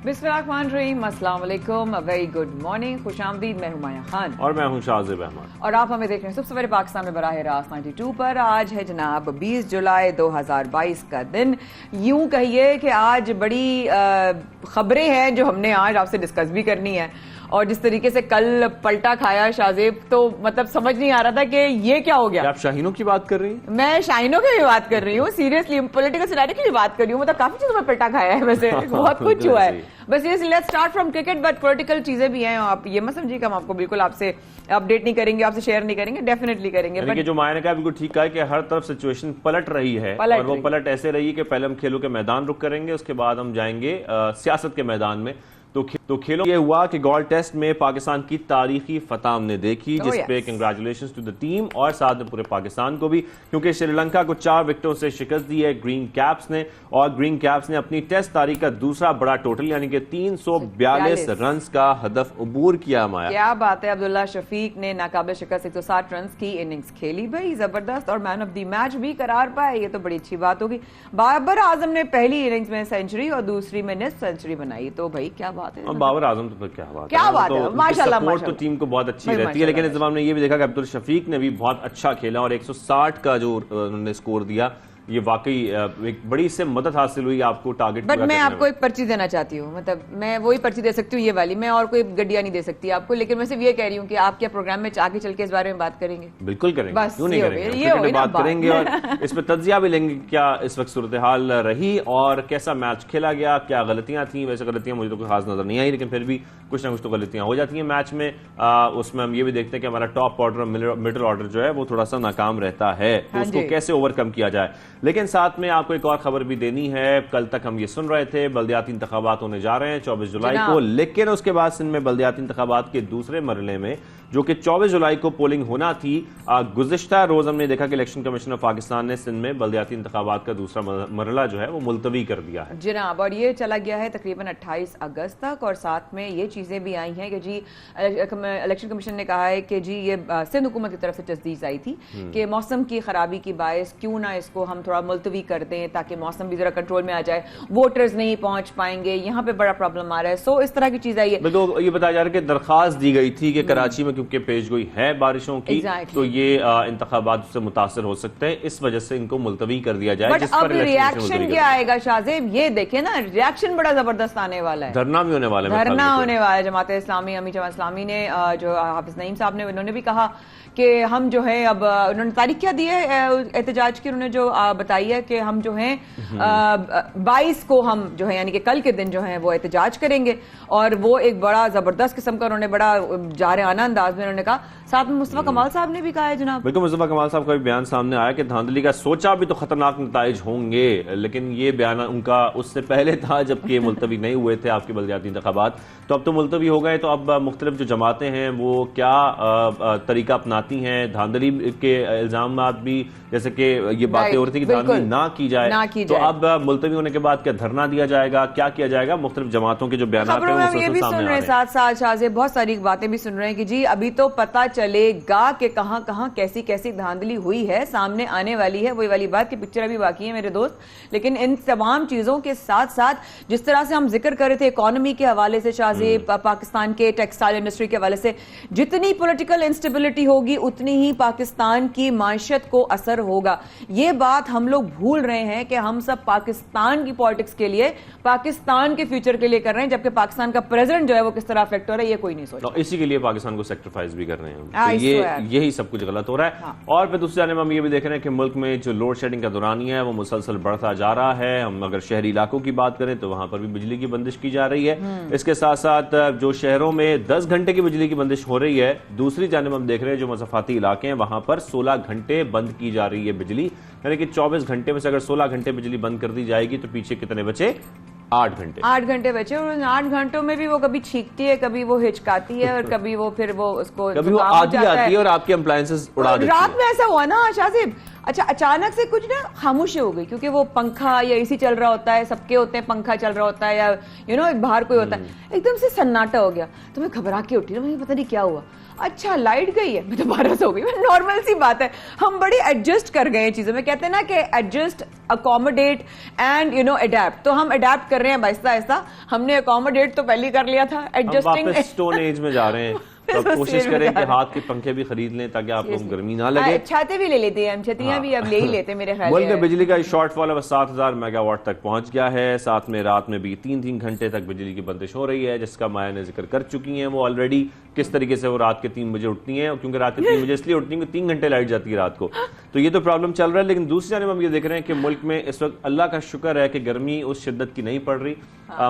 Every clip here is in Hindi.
बिस्मिल्लाहिर्रहमानिर्रहीम, अस्सलाम वालेकुम, वेरी गुड मॉर्निंग, खुशामदीद। मैं हूं माया खान और मैं हूं शाहज़ेब अहमद और आप हमें देख रहे हैं सबसे बड़े पाकिस्तान में बराह रास्त 92 पर। आज है जनाब 20 जुलाई 2022 का दिन। यूं कहिए कि आज बड़ी खबरें हैं जो हमने आज आपसे डिस्कस भी करनी है। और जिस तरीके से कल पलटा खाया शाहज़ेब, तो मतलब समझ नहीं आ रहा था कि ये क्या हो गया। आप शाहीनों की बात कर रही हैं? मैं शाहीनों की भी बात कर रही हूँ, सीरियसली पॉलिटिकल सिनेरियो की भी बात कर रही हूँ। मतलब काफी चीजों में पलटा खाया है वैसे बहुत कुछ हुआ है। बस ये let's start from cricket, but political चीजें भी हैं। आप ये मत समझिए कि हम आपको बिल्कुल आपसे अपडेट नहीं करेंगे, आपसे शेयर नहीं करेंगे, डेफिनेटली करेंगे। बट जो माया ने कहा बिल्कुल ठीक है कि हर तरफ सिचुएशन पलट रही है और वो पलट ऐसे रही है कि पहले हम खेलों के मैदान रुक करेंगे, उसके बाद हम जाएंगे सियासत के मैदान में। तो खेलों ये हुआ कि गॉल टेस्ट में पाकिस्तान की तारीखी फतह हमने देखी, जिसपे कंग्रेचुलेशंस टू द टीम और साथ में पूरे पाकिस्तान को भी, क्योंकि श्रीलंका को 4 विकेटों से शिकस्त दी है ग्रीन कैप्स ने। और ग्रीन कैप्स ने अपनी टेस्ट तारीख का दूसरा बड़ा टोटल यानी कि 342 रन का हदफ अबूर किया। माया क्या बात है, अब्दुल्ला शफीक ने नाकाबिल शिकस्त 160 रन की इनिंग्स खेली भाई, जबरदस्त, और मैन ऑफ द मैच भी करार पाए। ये तो बड़ी अच्छी बात होगी। बाबर आजम ने पहली इनिंग्स में सेंचुरी और दूसरी में निस्फ सेंचुरी बनाई, तो भाई क्या बात है। बाबर आजम तो फिर क्या बात है, माशाल्लाह सपोर्ट तो टीम को बहुत अच्छी रहती है। लेकिन इस जमाने में ये भी देखा कि अब्दुल शफीक ने भी बहुत अच्छा खेला और 160 का जो उन्होंने स्कोर दिया, ये वाकई एक बड़ी इससे मदद हासिल हुई आपको टारगेट। बट मैं आपको एक पर्ची देना चाहती हूँ, मतलब मैं वही पर्ची दे सकती हूँ ये वाली, मैं और कोई गड्डियां नहीं दे सकती आपको। लेकिन मैं सिर्फ ये कह रही हूँ कि आप क्या प्रोग्राम में आगे चल के इस बारे में बात करेंगे? बिल्कुल करेंगे, बस क्यों नहीं करेंगे, ये बात करेंगे और इस पर तज्जिया भी लेंगे क्या इस वक्त सूरत हाल रही और कैसा मैच खेला गया, क्या गलतियां थी। वैसे गलतियां मुझे तो कोई खास नजर नहीं आई, लेकिन फिर भी कुछ ना कुछ तो गलतियां हो जाती हैं मैच में। उसमें हम ये भी देखते हैं कि हमारा टॉप ऑर्डर और मिडिल ऑर्डर जो है वो थोड़ा सा नाकाम रहता है, तो उसको कैसे ओवरकम किया जाए। लेकिन साथ में आपको एक और खबर भी देनी है। कल तक हम ये सुन रहे थे बल्दियाती इंतखाबात होने जा रहे हैं 24 जुलाई को, लेकिन उसके बाद सिंध में बल्दियाती इंतखाबात के दूसरे मरहले में जो कि 24 जुलाई को पोलिंग होना थी, गुज़िश्ता रोज हमने देखा कि इलेक्शन कमीशन ऑफ पाकिस्तान ने सिंध में बल्दियाती इंतखाबात का दूसरा मरहला जो है वो मुलतवी कर दिया है जनाब। और ये चला गया है तकरीबन 28 अगस्त तक। और साथ में ये चीजें भी आई हैं कि जी इलेक्शन कमीशन ने कहा है कि जी ये सिंध हुकूमत की तरफ से तजदीद आई थी कि मौसम की खराबी की बायस क्यों ना इसको हम थोड़ा मुलतवी कर दें ताकि मौसम भी जरा कंट्रोल में आ जाए, वोटर्स नहीं पहुंच पाएंगे, यहाँ पे बड़ा प्रॉब्लम आ रहा है। सो इस तरह की चीज आई है। तो ये बताया जा रहा है कि दरखास्त दी गई थी कि कराची में क्योंकि पेशगोई है बारिशों की, तो ये इंतखाबात से मुतासर हो सकते हैं, इस वजह से इनको मुलतवी कर दिया जाए। बट अब रिएक्शन क्या आएगा शाहज़ेब, ये देखे ना, रिएक्शन बड़ा जबरदस्त आने वाला है। धरना भी होने वाला है, धरना होने वाला है। जमात इस्लामी अमी जमात इस्लामी ने जो हाफिज नईम साहब ने, उन्होंने भी कहा कि हम जो है अब उन्होंने तारीख क्या दी है एहतजाज की, उन्होंने जो बताई है कि हम जो है 22 को हम जो है यानी कि कल के दिन जो है वो एहतजाज करेंगे। और वो एक बड़ा जबरदस्त किस्म का उन्होंने बड़ा जारहाना अंदाज में उन्होंने कहा। साथ में मुस्तफा कमाल साहब ने भी कहा है जनाब। बिल्कुल, मुस्तफा कमाल साहब का भी बयान सामने आया कि धांधली का सोचा भी तो खतरनाक नताइज होंगे, लेकिन ये बयान उनका उससे पहले था जबकि मुलतवी नहीं हुए थे आपके बल्दियाती इंतखाबात। तो अब तो मुलतवी हो गए, तो अब मुख्तलिफ जो जमातें हैं वो क्या तरीका अपनाती हैं। धांधली के इल्जाम भी, जैसे कि ये बातें हो रही थी कि धांधली ना की जाए, तो अब मुलतवी होने के बाद क्या धरना दिया जाएगा, क्या किया जाएगा, मुख्तलिफ जमातों के जो बयान हैं ये भी सुन रहे हैं। साथ साथ शाहज़ेब बहुत सारी बातें भी सुन रहे हैं कि जी अभी तो पता चलेगा कि कहां कहां कैसी कैसी धांधली हुई है, सामने आने वाली है। वही वाली बात की पिक्चर अभी बाकी है मेरे दोस्त। लेकिन इन तमाम चीजों के साथ साथ जिस तरह से हम जिक्र कर रहे थे इकोनॉमी के हवाले से शाहज़ेब, पाकिस्तान के टेक्सटाइल इंडस्ट्री के हवाले से, जितनी पॉलिटिकल इंस्टेबिलिटी होगी उतनी ही पाकिस्तान की माशत को असर होगा। ये बात हम लोग भूल रहे हैं कि हम सब पाकिस्तान की पॉलिटिक्स के लिए, पाकिस्तान के फ्यूचर के लिए कर रहे हैं, जबकि पाकिस्तान का प्रेसिडेंट जो है वो किस तरह अफेक्ट हो रहा है ये कोई नहीं सोच रहा। इसी के लिए पाकिस्तान को सेक्रीफाइस भी कर रहे हैं, तो यही सब कुछ गलत हो रहा है। और फिर दूसरी जानिब हम ये भी देख रहे हैं कि मुल्क में जो लोड शेडिंग का दौरानिया है वो मुसलसल बढ़ता जा रहा है। हम अगर शहरी इलाकों की बात करें तो वहां पर भी बिजली की बंदिश की जा रही है। इसके साथ साथ जो शहरों में 10 घंटे की बिजली की बंदिश हो रही है, दूसरी जानिब हम देख रहे हैं जो मसफाती इलाके हैं वहां पर 16 घंटे बंद की जा रही है बिजली, यानी कि 24 घंटे में से अगर 16 घंटे बिजली बंद कर दी जाएगी तो पीछे कितने बचे? 8 घंटे। 8 घंटे बचे। और उन 8 घंटों में भी वो कभी छींकती है, कभी वो हिचकाती है, और कभी वो फिर वो उसको कभी वो आधी आती है और आपके अप्लायंसेस उड़ा देती है। रात में ऐसा हुआ ना शाहज़ेब, अच्छा अचानक से कुछ ना खामोशी हो गई, क्योंकि वो पंखा या एसी चल रहा होता है, सबके होते हैं, पंखा चल रहा होता है या बाहर कोई होता है, एकदम से सन्नाटा हो गया। तो मैं घबरा के उठी ना, मुझे पता नहीं क्या हुआ। अच्छा लाइट गई है, मैं दोबारा सो गई। नॉर्मल सी बात है, हम बड़ी एडजस्ट कर गए हैं चीजों में। कहते हैं ना कि एडजस्ट, अकोमोडेट एंड अडेप्ट। तो हम अडेप्ट कर रहे हैं आहिस्ता आहिस्ता। हमने अकोमोडेट तो पहले कर लिया था, एडजस्टिंग स्टोन एज में जा रहे हैं। तो कोशिश करें कि हाथ के पंखे भी खरीद लें ताकि आपको गर्मी ना लगे। छाते भी ले लेते हैं हम, छतियां भी अब ले ही लेते हैं मेरे ख्याल मुल्क में बिजली का शॉर्टफॉल अब 7000 मेगावाट तक पहुंच गया है। साथ में रात में भी 3-3 घंटे तक बिजली की बंदिश हो रही है, जिसका माया ने जिक्र कर चुकी हैं वो ऑलरेडी, किस तरीके से वो रात के 3 बजे उठती हैं, क्योंकि रात के 3 बजे इसलिए उठती हैं कि 3 घंटे लाइट जाती है रात को। तो ये तो प्रॉब्लम चल रहा है। लेकिन दूसरी जानब हम ये देख रहे हैं कि मुल्क में इस वक्त अल्लाह का शुक्र है कि गर्मी उस शिद्दत की नहीं पड़ रही।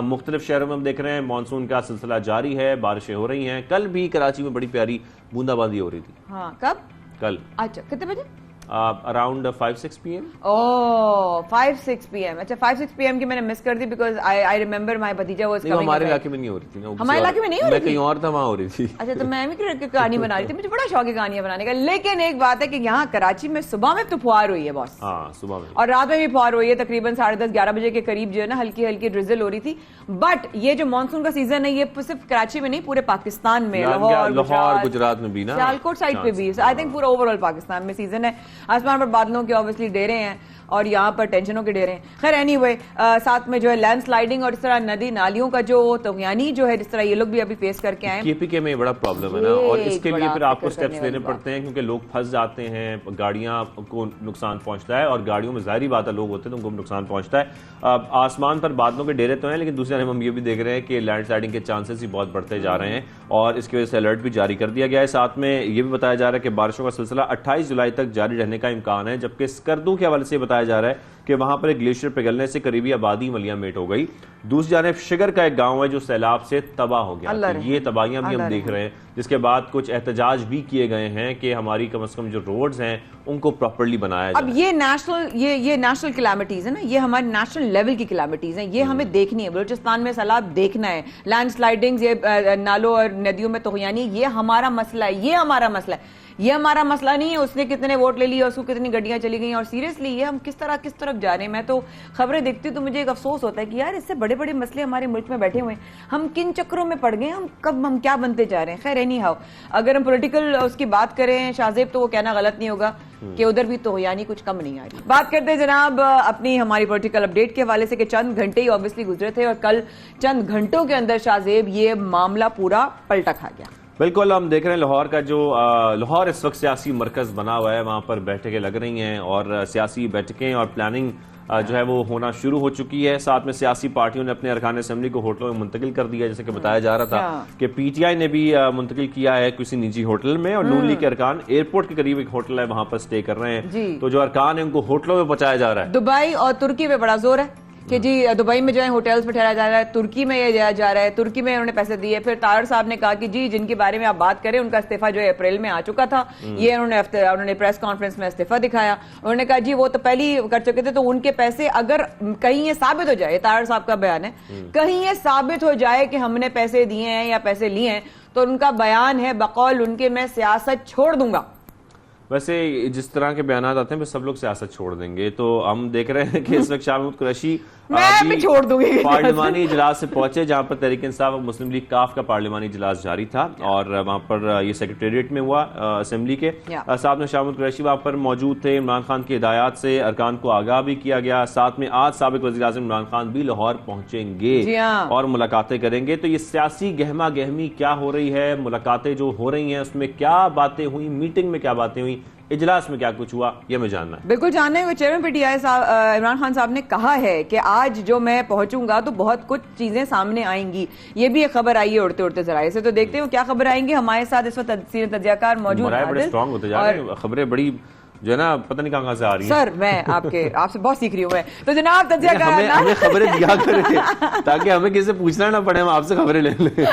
मुख्तलिफ शहरों में हम देख रहे हैं मानसून का सिलसिला जारी है, बारिशें हो रही हैं। कल भी कराची में बड़ी प्यारी बूंदाबांदी हो रही थी। हाँ, कब? कल। अच्छा, कितने बजे? Around 5-6 PM। ओह 5-6 PM। अच्छा 5-6 PM की मैंने मिस कर दी, बिकॉज आई रिमेंबर माय भतीजा वाज कमिंग। हमारे इलाके में नहीं हो रही थी ना, हमारे इलाके में नहीं हो रही थी, मैं कहीं और था, वहां हो रही थी। अच्छा, तो मैं भी कहानी बना रही थी, मुझे बड़ा शौक है कहानियां बनाने का। लेकिन एक बात है कि यहाँ कराची में सुबह में तो फुहार हुई है बॉस। हाँ, सुबह में और रात में भी फुहार हुई है, तकरीबन 10:30-11 बजे के करीब जो है ना हल्की हल्की ड्रिजल हो रही थी। बट ये जो मानसून का सीजन है, ये सिर्फ कराची में नहीं, पूरे पाकिस्तान में, लाहौर गुजरात में भी ना, सियालकोट साइड पे भी, आई थिंक पूरा ओवरऑल पाकिस्तान में सीजन है। आसमान पर बादलों के ऑब्वियसली डेरे हैं और यहाँ पर टेंशनों के डेरे हैं। खैर एनीवे, साथ में जो है लैंडस्लाइडिंग और इस तरह नदी नालियों का जो तगयानी जो है, जिस तरह ये लोग भी अभी फेस करके आए। केपीके में बड़ा प्रॉब्लम है ना, और इसके लिए फिर आपको स्टेप्स लेने पड़ते हैं, क्योंकि लोग फंस जाते हैं, गाड़ियां को नुकसान पहुंचता है, और गाड़ियों में जाहिर बात है लोग होते हैं तो उनको नुकसान पहुंचता है। आसमान पर बादलों के डेरे तो हैं, लेकिन दूसरी तरफ हम ये भी देख रहे हैं कि लैंडस्लाइडिंग के चांसेस ही बहुत बढ़ते जा रहे हैं, और इसकी वजह से अलर्ट भी जारी कर दिया गया है। साथ में ये भी बताया जा रहा है कि बारिशों का सिलसिला 28 जुलाई तक जारी रहने का इम्कान है, जबकि स्कर्दू के हवाले से बताया जा रहा है कि वहां पर एक ग्लेशियर पिघलने से करीबी आबादी मलिया मेट हो गई। दूसरी जानिब शिगर का एक गांव है जो सैलाब से तबाह हो गया। तो ये तबाहियां भी हम देख रहे हैं, जिसके बाद कुछ एहतजाज भी किए गए हैं कि हमारी कम से कम जो रोड्स हैं उनको प्रॉपर्ली बनाया जाए। अब ये नेशनल कैलामिटीज है ना, ये हमारे नेशनल लेवल की कैलामिटीज हैं, ये हमें देखनी है। बलूचिस्तान में सैलाब देखना है, लैंडस्लाइडिंग, ये नालों और नदियों में तगयानी, ये हमारा मसला है, ये हमारा मसला है, ये हमारा मसला नहीं है उसने कितने वोट ले लिए, उसको कितनी गाड़ियां चली गई। और सीरियसली ये हम किस तरफ जा रहे हैं। मैं तो खबरें देखती हूँ तो मुझे एक अफसोस होता है कि यार इससे बड़े बड़े मसले हमारे मुल्क में बैठे हुए हैं, हम किन चक्रों में पड़ गए, हम क्या बनते जा रहे हैं। खैर एनी हाउ, अगर हम पॉलिटिकल उसकी बात करें शाहजेब, तो वो कहना गलत नहीं होगा कि उधर भी तो यानी कुछ कम नहीं आ रही। बात करते हैं जनाब अपनी हमारी पॉलिटिकल अपडेट के हवाले से कि चंद घंटे ही ऑब्वियसली गुजरे थे और कल चंद घंटों के अंदर शाहजेब ये मामला पूरा पलटा खा गया। बिल्कुल, हम देख रहे हैं लाहौर का जो लाहौर इस वक्त सियासी मरकज बना हुआ है, वहां पर बैठकें लग रही हैं और सियासी बैठकें और प्लानिंग जो है वो होना शुरू हो चुकी है। साथ में सियासी पार्टियों ने अपने अरकान असेंबली को होटलों में मुंतकिल कर दिया, जैसे कि बताया जा रहा था कि पीटीआई ने भी मुंतकिल किया है किसी निजी होटल में, और नून लीग के अरकान एयरपोर्ट के करीब एक होटल है वहां पर स्टे कर रहे हैं। तो जो अरकान है उनको होटलों में पहुंचाया जा रहा है। दुबई और तुर्की में बड़ा जोर है कि जी दुबई में जो है होटल्स में ठहराया जा रहा है, तुर्की में ये जाया जा रहा है, तुर्की में उन्होंने पैसे दिए। फिर तारड़ साहब ने कहा कि जी जिनके बारे में आप बात करें उनका इस्तीफा जो है अप्रैल में आ चुका था, ये उन्होंने प्रेस कॉन्फ्रेंस में इस्तीफा दिखाया। उन्होंने कहा जी वो तो पहले ही कर चुके थे, तो उनके पैसे अगर कहीं ये साबित हो जाए, तारड़ साहब का बयान है, कहीं ये साबित हो जाए कि हमने पैसे दिए हैं या पैसे लिए हैं, तो उनका बयान है बकौल उनके मैं सियासत छोड़ दूंगा। वैसे जिस तरह के बयान आते हैं सब लोग सियासत छोड़ देंगे, तो हम देख रहे हैं कि इस वक्त शाह महमूद कुरैशी मैं भी छोड़ दूंगी पार्लिमानी इजलास से पहुंचे, जहां पर तहरीक इंसाफ और मुस्लिम लीग काफ का पार्लिमानी इजलास जारी था, और वहां पर ये सेक्रेटेरिएट में हुआ असेंबली के। साथ में शाह महमूद कुरैशी वहां पर मौजूद थे। इमरान खान की हिदायत से अरकान को आगाह भी किया गया। साथ में आज साबिक वज़ीर आज़म इमरान खान भी लाहौर पहुंचेंगे और मुलाकातें करेंगे। तो ये सियासी गहमा गहमी क्या हो रही है, मुलाकातें जो हो रही हैं उसमें क्या बातें हुई, मीटिंग में क्या बातें हुई, इजलास में क्या कुछ हुआ, ये मैं जानना है। बिल्कुल जानना है। चेयरमैन पीटीआई इमरान खान साहब ने कहा है कि आज जो मैं पहुंचूंगा तो बहुत कुछ चीजें सामने आएंगी। ये भी एक खबर आई है उड़ते उड़ते जराये से, तो देखते हैं क्या खबर आएंगी। हमारे साथ इस वक्त तज्जियाकार मौजूद हैं। बड़े स्ट्रांग होते जा रहे हैं, खबरें बड़ी जो है ना पता नहीं कहां से आ रही है। सर मैं आपसे बहुत सीख रही हूँ मैं। तो जनाब तज्जियाकार हमें खबरें दिया करें ताकि हमें किसी से पूछना ना पड़े, हम आपसे खबरें ले लें।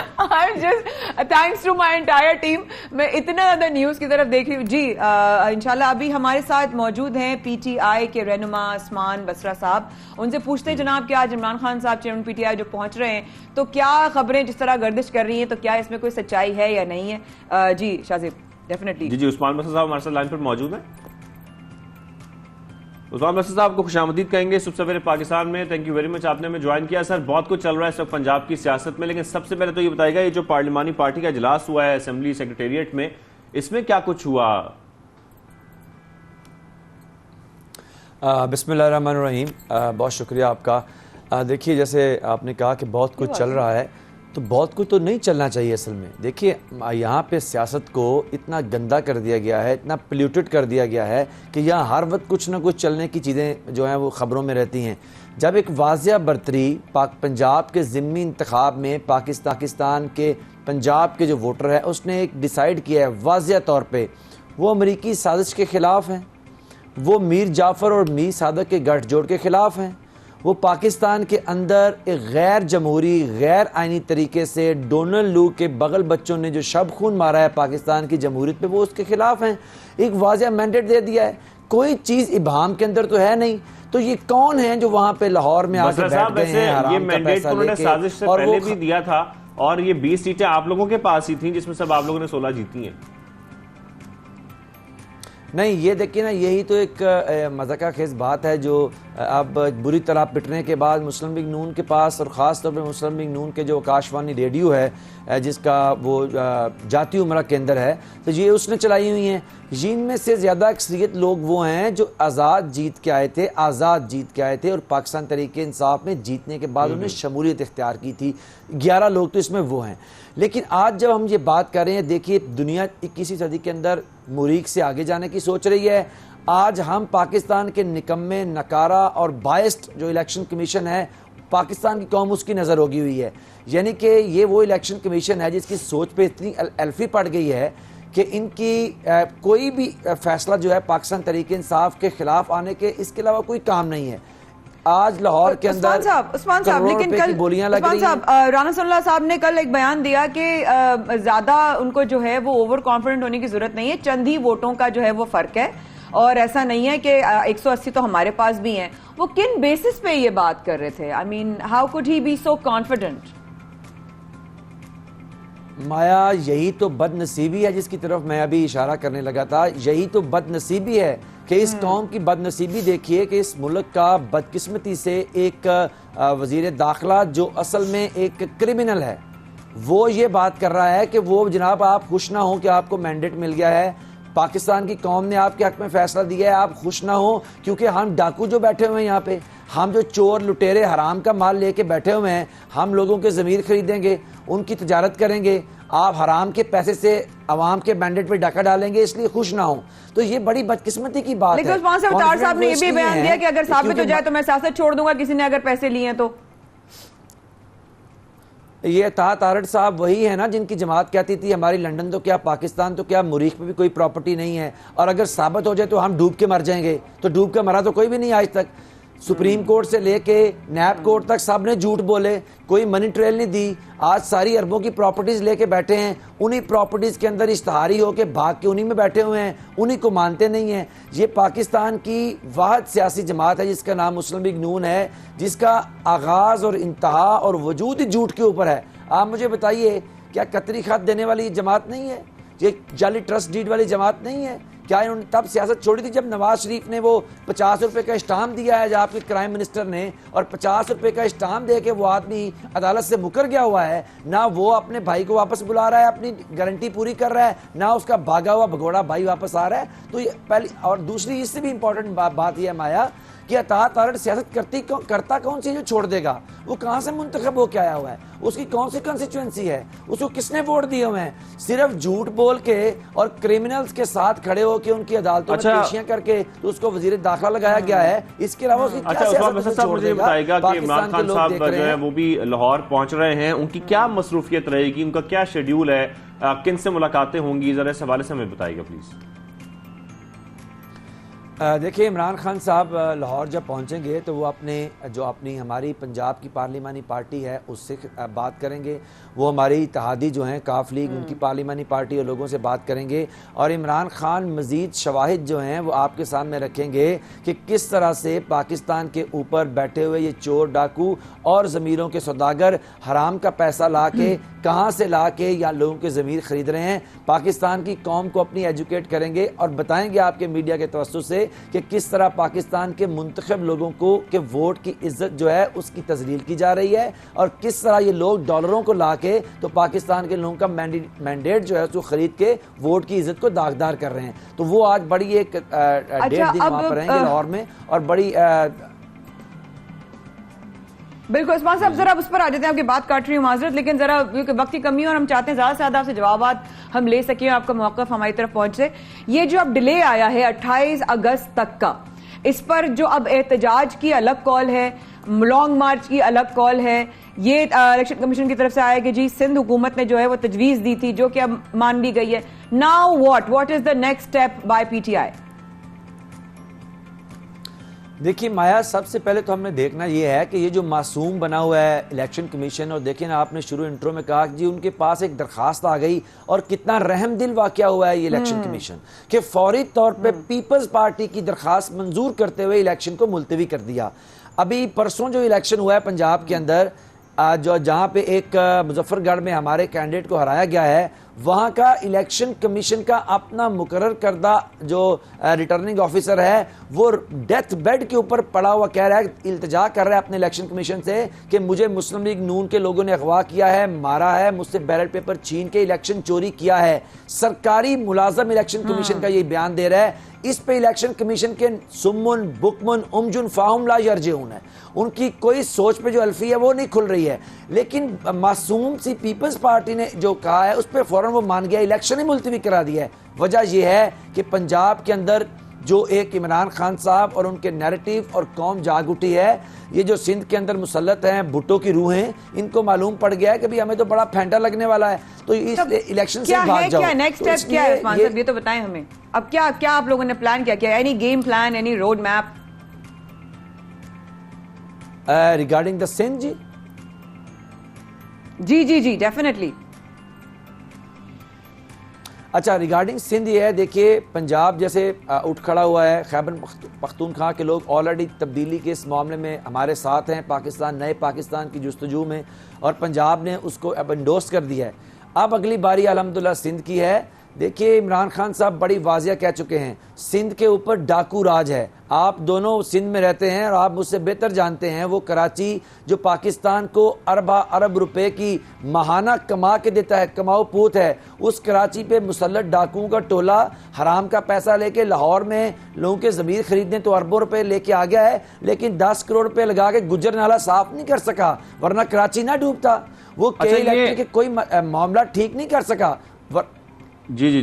Thanks to my entire team. मैं इतना ज्यादा न्यूज की तरफ देख रही हूँ जी। इंशाल्लाह अभी हमारे साथ मौजूद हैं पीटीआई के रहनुमा उस्मान बसरा साहब। उनसे पूछते हैं जनाब कि आज इमरान खान साहब चेयरमैन पीटीआई जो पहुंच रहे हैं, तो क्या खबरें जिस तरह गर्दिश कर रही हैं, तो क्या इसमें कोई सच्चाई है या नहीं है। जी शाहजेब डेफिनेटली। जी उस्मान बसरा साहब हमारे साथ लाइन पर मौजूद है। उस्मान बसर साहब को खुशामदीद कहेंगे सुबह सवेरे पाकिस्तान में। थैंक यू वेरी मच, आपने हमें ज्वाइन किया। सर, बहुत कुछ चल रहा है इस वक्त पंजाब की सियासत में, लेकिन सबसे पहले तो ये बताइएगा, ये जो पार्लिमानी पार्टी का इजलास हुआ है असेंबली सेक्रेटेरिएट में, इसमें क्या कुछ हुआ? बिस्मिल्लाहिर्रहमानिर्रहीम, बहुत शुक्रिया आपका। देखिए, जैसे आपने कहा कि बहुत कुछ चल रहा है, तो बहुत कुछ तो नहीं चलना चाहिए असल में। देखिए, यहाँ पे सियासत को इतना गंदा कर दिया गया है, इतना पोल्यूटेड कर दिया गया है कि यहाँ हर वक्त कुछ ना कुछ चलने की चीज़ें जो हैं वो ख़बरों में रहती हैं। जब एक वाज़िया बर्तरी पंजाब के ज़िम्मी इंतखाब में पाकिस्तान के पंजाब के जो वोटर है उसने एक डिसाइड किया है वाज़िया तौर पर, वो अमरीकी साजिश के ख़िलाफ़ हैं, वो मीर जाफ़र और मीर सादक के गठजोड़ के ख़िलाफ़ हैं, वो पाकिस्तान के अंदर एक गैर जमहूरी गैर आइनी तरीके से डोनाल्ड लू के बगल बच्चों ने जो शब खून मारा है पाकिस्तान की जमहूरियत पे, वो उसके खिलाफ हैं। एक वाज़िया मैंडेट दे दिया है, कोई चीज़ इबाम के अंदर तो है नहीं। तो ये कौन है जो वहां पे लाहौर में आके बैठ गए हैं हराम का पैसा लेके? और पहले भी दिया था, और ये 20 सीटें आप लोगों के पास ही थी, जिसमें सब आप लोगों ने 16 जीती हैं। नहीं, ये देखिए ना, यही तो एक मज़ाक़ा खेज़ बात है जो अब बुरी तरह पिटने के बाद मुस्लिम लीग नून के पास, और ख़ास तौर पे मुस्लिम लीग नून के जो आकाशवाणी रेडियो है जिसका वो जाती उमरा केंद्र है, तो ये उसने चलाई हुई हैं। इनमें से ज़्यादा अक्सरियत लोग वो हैं जो आज़ाद जीत के आए थे और पाकिस्तान तहरीक इंसाफ में जीतने के बाद उन्हें शमूलियत इख्तियार की थी। 11 लोग तो इसमें वो हैं। लेकिन आज जब हम ये बात कर रहे हैं, देखिए, दुनिया 21वीं सदी के अंदर मुरीख से आगे जाने की सोच रही है। आज हम पाकिस्तान के निकम्मे, नकारा और बायस्ड जो इलेक्शन कमीशन है, पाकिस्तान की कौम उसकी नज़र होगी हुई है। यानी कि ये वो इलेक्शन कमीशन है जिसकी सोच पे इतनी एल्फी पड़ गई है कि इनकी कोई भी फैसला जो है पाकिस्तान तहरीक इंसाफ के खिलाफ आने के इसके अलावा कोई काम नहीं है। आज लाहौर के अंदर उस्मान साहब, लेकिन कल उस्मान साहब, राना सल्लल्लाहु साहब ने कल एक बयान दिया कि ज्यादा उनको जो है वो ओवर कॉन्फिडेंट होने की जरूरत नहीं है, चंद ही वोटों का जो है वो फर्क है, और ऐसा नहीं है कि 180 तो हमारे पास भी हैं। वो किन बेसिस पे ये बात कर रहे थे? I mean, how could he be so confident? Maya, यही तो बदनसीबी है जिसकी तरफ मैं अभी इशारा करने लगा था। यही तो बदनसीबी है कि इस कौम की बदनसीबी देखिए कि इस मुल्क का बदकिस्मती से एक वजीर दाखिला जो असल में एक क्रिमिनल है, वो ये बात कर रहा है कि वो जनाब आप खुश ना हो कि आपको मैंडेट मिल गया है, पाकिस्तान की कौम ने आपके हक में फैसला दिया है, आप खुश ना हो क्योंकि हम डाकू जो बैठे हुए हैं यहाँ पे, हम जो चोर लुटेरे हराम का माल लेके बैठे हुए हैं, हम लोगों के ज़मीर खरीदेंगे, उनकी तजारत करेंगे, आप हराम के पैसे से अवाम के मैंडेट पे डाका डालेंगे, इसलिए खुश ना हो। तो ये बड़ी बदकिस्मती की बात है। लेकिन उस्मान साहब ने ये भी बयान दिया कि अगर साबित हो जाए तो मैं सियासत छोड़ दूंगा, किसी ने अगर पैसे लिए तो। ये तारड़ साहब वही है ना जिनकी जमात कहती थी हमारी लंदन तो क्या, पाकिस्तान तो क्या, मुरीख में भी कोई प्रॉपर्टी नहीं है, और अगर साबित हो जाए तो हम डूब के मर जाएंगे। तो डूब के मरा तो कोई भी नहीं आज तक। सुप्रीम कोर्ट से लेके नैब कोर्ट तक सब ने झूठ बोले, कोई मनी ट्रेल नहीं दी। आज सारी अरबों की प्रॉपर्टीज लेके बैठे हैं, उन्हीं प्रॉपर्टीज के अंदर इश्तहारी होके भाग के उन्हीं में बैठे हुए हैं, उन्हीं को मानते नहीं हैं। ये पाकिस्तान की वाहिद सियासी जमात है जिसका नाम मुस्लिम लीग नून है, जिसका आगाज और इंतहा और वजूद ही झूठ के ऊपर है। आप मुझे बताइए, क्या कतरी खाद देने वाली जमात नहीं है? ये जाली ट्रस्ट डीड वाली जमात नहीं है? क्या इन्होंने तब सियासत छोड़ी थी जब नवाज शरीफ ने वो 50 रुपए का स्टाम्प दिया है, जब आपके क्राइम मिनिस्टर ने, और 50 रुपए का स्टाम्प दे के वो आदमी अदालत से मुकर गया हुआ है, ना वो अपने भाई को वापस बुला रहा है, अपनी गारंटी पूरी कर रहा है, ना उसका भागा हुआ भगोड़ा भाई वापस आ रहा है। तो ये पहली, और दूसरी इससे भी इंपॉर्टेंट बात यह है माया कि अता तारड़ सियासत करता कौन सी जो छोड़ देगा? वो कहाँ से मुंतखब होकर आया हुआ है? उसकी कौन सी कॉन्स्टिट्यूएंसी है? उसको किसने वोट दिए हुए हैं? सिर्फ झूठ बोल के और क्रिमिनल्स के साथ खड़े होकर उनकी अदालतों में पेशियां करके तो उसको वजीर दाखिला लगाया गया है। इसके अलावा उसकी क्या सियासत छोड़ देगा? बताएगा कि इमरान खान साहब जो है वो भी लाहौर पहुंच रहे हैं, उनकी क्या मसरूफियत रहेगी, उनका क्या शेड्यूल है, किन से मुलाकातें होंगी, जरा इस हवाले से हमें बताइएगा प्लीज। देखिए, इमरान खान साहब लाहौर जब पहुंचेंगे तो वो अपनी हमारी पंजाब की पार्लिमानी पार्टी है उससे बात करेंगे। वो हमारी इत्तेहादी जो हैं काफ लीग, उनकी पार्लिमानी पार्टी और लोगों से बात करेंगे, और इमरान खान मज़ीद शवाहिद जो हैं वो आपके सामने रखेंगे कि किस तरह से पाकिस्तान के ऊपर बैठे हुए ये चोर डाकू और ज़मीरों के सौदागर हराम का पैसा ला के कहाँ से ला के या लोगों के ज़मीर ख़रीद रहे हैं। पाकिस्तान की कौम को अपनी एजुकेट करेंगे और बताएंगे आपके मीडिया के तवज्जुह से कि किस तरह पाकिस्तान के मुंतखब लोगों को के वोट की इज्जत जो है उसकी तजलील की जा रही है, और किस तरह ये लोग डॉलरों को ला के तो पाकिस्तान के लोगों का मैंडेट जो है उसको खरीद के वोट की इज्जत को दागदार कर रहे हैं। तो वो आज बड़ी एक 1.5 दिन वहां पर रहेंगे लाहौर में, और बड़ी बिल्कुल उस्मान साहब, जरा उस पर आ जाते हैं, आपकी बात काट रही हूँ माजरत, लेकिन जरा क्योंकि वक्त की कमी है और हम चाहते हैं ज्यादा से ज्यादा आपसे जवाब हम ले सकें, आपका मौक़िफ़ हमारी तरफ पहुंचे। ये जो अब डिले आया है 28 अगस्त तक का, इस पर जो अब एहतजाज की अलग कॉल है, लॉन्ग मार्च की अलग कॉल है, ये इलेक्शन कमीशन की तरफ से आया कि जी सिंध हुकूमत ने जो है वो तजवीज़ दी थी जो कि अब मान ली गई है। Now what is the next step by PTI? देखिए माया, सबसे पहले तो हमने देखना ये है कि ये जो मासूम बना हुआ है इलेक्शन कमीशन, और देखिए ना आपने शुरू इंट्रो में कहा कि जी उनके पास एक दरखास्त आ गई, और कितना रहमदिल वाकया हुआ है ये इलेक्शन कमीशन कि फौरी तौर पे पीपल्स पार्टी की दरखास्त मंजूर करते हुए इलेक्शन को मुलतवी कर दिया। अभी परसों जो इलेक्शन हुआ है पंजाब के अंदर, जो जहाँ पे एक मुजफ्फरगढ़ में हमारे कैंडिडेट को हराया गया है, वहाँ का इलेक्शन कमीशन का अपना मुकर्रर करदा जो रिटर्निंग ऑफिसर है वो डेथ बेड के ऊपर पड़ा हुआ कह रहा है, इल्तिजा कर रहा है अपने इलेक्शन कमीशन से कि मुझे मुस्लिम लीग नून के लोगों ने अगवा किया है, मारा है, मुझसे बैलेट पेपर छीन के इलेक्शन चोरी किया है। सरकारी मुलाजम इलेक्शन कमीशन का ये बयान दे रहा है। इस पे इलेक्शन कमीशन के सुम्मुन बुकमुन उमजुन फाहुम ला यरजऊन है, उनकी कोई सोच पे जो अल्फी है वो नहीं खुल रही है। लेकिन मासूम सी पीपल्स पार्टी ने जो कहा है उस पर फौरन वो मान गया, इलेक्शन ही मुलतवी करा दिया है। वजह यह है कि पंजाब के अंदर जो एक इमरान खान साहब और उनके नैरेटिव और कौम जाग उठी है। ये जो सिंध के अंदर मुसल्लत हैं भुट्टो की रूहें, इनको मालूम पड़ गया है कि भाई हमें तो बड़ा फेंटा लगने वाला है, तो इस इलेक्शन से भाग जाओ। क्या नेक्स्ट स्टेप क्या है उस्मान साहब, ये तो बताएं हमें। अब क्या क्या आप लोगों ने प्लान किया? Any game plan, any road map regarding the Sindh? जी डेफिनेटली। अच्छा, रिगार्डिंग सिंध ये है, देखिए पंजाब जैसे उठ खड़ा हुआ है, खैबर पख्तूनख्वा के लोग ऑलरेडी तब्दीली के इस मामले में हमारे साथ हैं, पाकिस्तान नए पाकिस्तान की जुस्तजू में, और पंजाब ने उसको अब एंडोर्स कर दिया है। अब अगली बारी अल्हम्दुलिल्लाह सिंध की है। देखिए इमरान खान साहब बड़ी वाजिया कह चुके हैं, सिंध के ऊपर डाकू राज है। आप दोनों सिंध में रहते हैं और आप मुझसे बेहतर जानते हैं, वो कराची जो पाकिस्तान को अरब रुपए की माहाना कमा के देता है, कमाऊ पूत है, उस कराची पे मुसल्लत डाकुओं का टोला हराम का पैसा लेके लाहौर में लोगों के ज़मीर खरीदने तो अरबों रुपए लेके आ गया है, लेकिन 10 करोड़ रुपए लगा के गुजर नाला साफ नहीं कर सका, वरना कराची ना डूबता। वो के इलेक्ट्रिक के कोई मामला ठीक नहीं कर सका। जी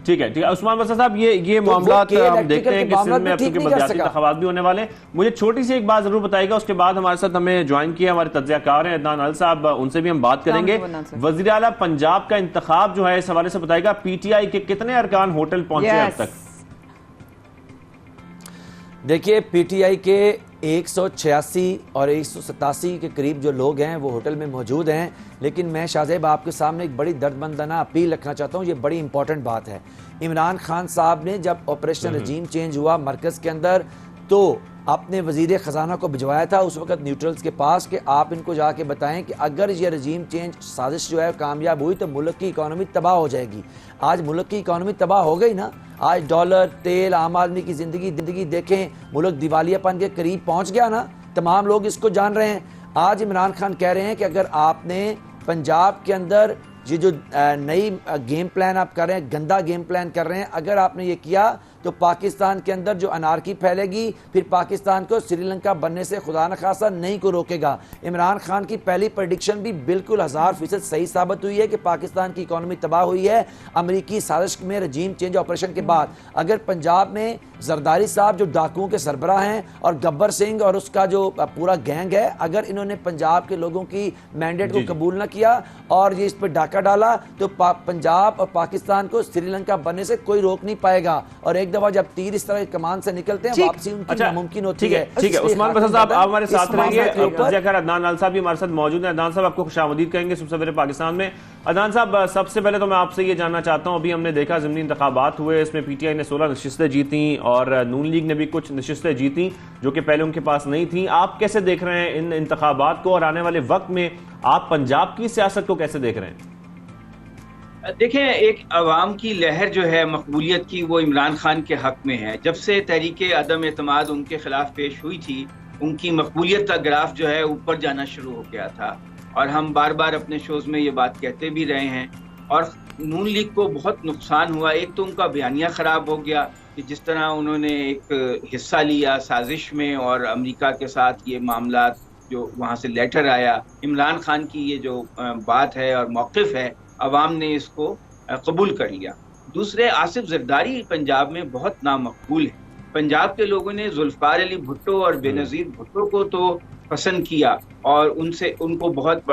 ठीक है उस्मान बसा साहब, ये मामला हम देखते हैं कि सिंध में अब चूंकि बलदियाती इंतखाबात भी होने वाले। मुझे छोटी सी एक बात जरूर बताइएगा, उसके बाद हमारे साथ हमें ज्वाइन किया हमारे तज्ज़ियाकार हैं अदनान अल साहब, उनसे भी हम बात करेंगे। वज़ीर आला पंजाब का इंतखाब जो है इस हवाले से बताइएगा, पीटीआई के कितने अरकान होटल पहुंचे अब तक? देखिए पीटीआई के 186 और 187 के करीब जो लोग हैं वो होटल में मौजूद हैं, लेकिन मैं शाहजेब आपके सामने एक बड़ी दर्दमंदाना अपील रखना चाहता हूँ। ये बड़ी इंपॉर्टेंट बात है। इमरान खान साहब ने जब ऑपरेशन रजीम चेंज हुआ मरकज़ के अंदर, तो अपने वजीर ख़जाना को भिजवाया था उस वक्त न्यूट्रल्स के पास कि आप इनको जाके बताएं कि अगर ये रजीम चेंज साजिश जो है कामयाब हुई तो मुल्क की इकॉनमी तबाह हो जाएगी। आज मुल्क की इकॉनमी तबाह हो गई ना। आज डॉलर, तेल, आम आदमी की जिंदगी देखें, मुल्क दिवालियापन के करीब पहुंच गया ना। तमाम लोग इसको जान रहे हैं। आज इमरान खान कह रहे हैं कि अगर आपने पंजाब के अंदर ये जो नई गेम प्लान आप कर रहे हैं, गंदा गेम प्लान कर रहे हैं, अगर आपने ये किया तो पाकिस्तान के अंदर जो अनारकी फैलेगी, फिर पाकिस्तान को श्रीलंका बनने से खुदा न खासा नहीं को रोकेगा। इमरान खान की पहली प्रेडिक्शन भी बिल्कुल 1000% सही साबित हुई है कि पाकिस्तान की इकॉनमी तबाह हुई है अमरीकी साजिश में रजीम चेंज ऑपरेशन के बाद। अगर पंजाब में जरदारी साहब जो डाकुओं के सरबराह हैं और गब्बर सिंह और उसका जो पूरा गैंग है, अगर इन्होंने पंजाब के लोगों की मैंडेट को कबूल न किया और ये इस पर डाका डाला तो पंजाब और पाकिस्तान को श्रीलंका बनने से कोई रोक नहीं पाएगा। और एक दफा जब तीर इस तरह कमान से निकलते हैं वापसी उनकी नामुमकिन होती है। ठीक है उस्मान बसा साहब आप हमारे साथ रहेंगे। अदनान अल साहब भी हमारे साथ मौजूद हैं। अदनान साहब आपको खुशामदीद कहेंगे सबसे पहले पाकिस्तान में। अदनान साहब सबसे पहले तो मैं आपसे ये जानना चाहता हूं, अभी हमने देखा ज़िमनी इंतखाबात हुए, इसमें पीटीआई ने 16 नशिस्तें जीती और नून लीग ने भी कुछ नशिस्तें जीती जो कि पहले उनके पास नहीं थी। आप कैसे देख रहे हैं इन इंतखाबात को और आने वाले वक्त में आप पंजाब की सियासत को कैसे देख रहे हैं? देखें, एक अवाम की लहर जो है मकबूलियत की, वो इमरान खान के हक में है। जब से तहरीक अदम एतमाद उनके खिलाफ पेश हुई थी, उनकी मकबूलियत का ग्राफ जो है ऊपर जाना शुरू हो गया था, और हम बार बार अपने शोज में ये बात कहते भी रहे हैं। और नून लीग को बहुत नुकसान हुआ। एक तो उनका बयानिया खराब हो गया कि जिस तरह उन्होंने एक हिस्सा लिया साजिश में, और अमेरिका के साथ ये मामला जो वहाँ से लेटर आया, इमरान खान की ये जो बात है और मौक़िफ़ है, अवाम ने इसको कबूल कर लिया। दूसरे, आसिफ जरदारी पंजाब में बहुत नामकबूल है। पंजाब के लोगों ने जुल्फ़िकार अली भुट्टो और बेनज़ीर भुट्टो को तो पसंद किया और उनको बहुत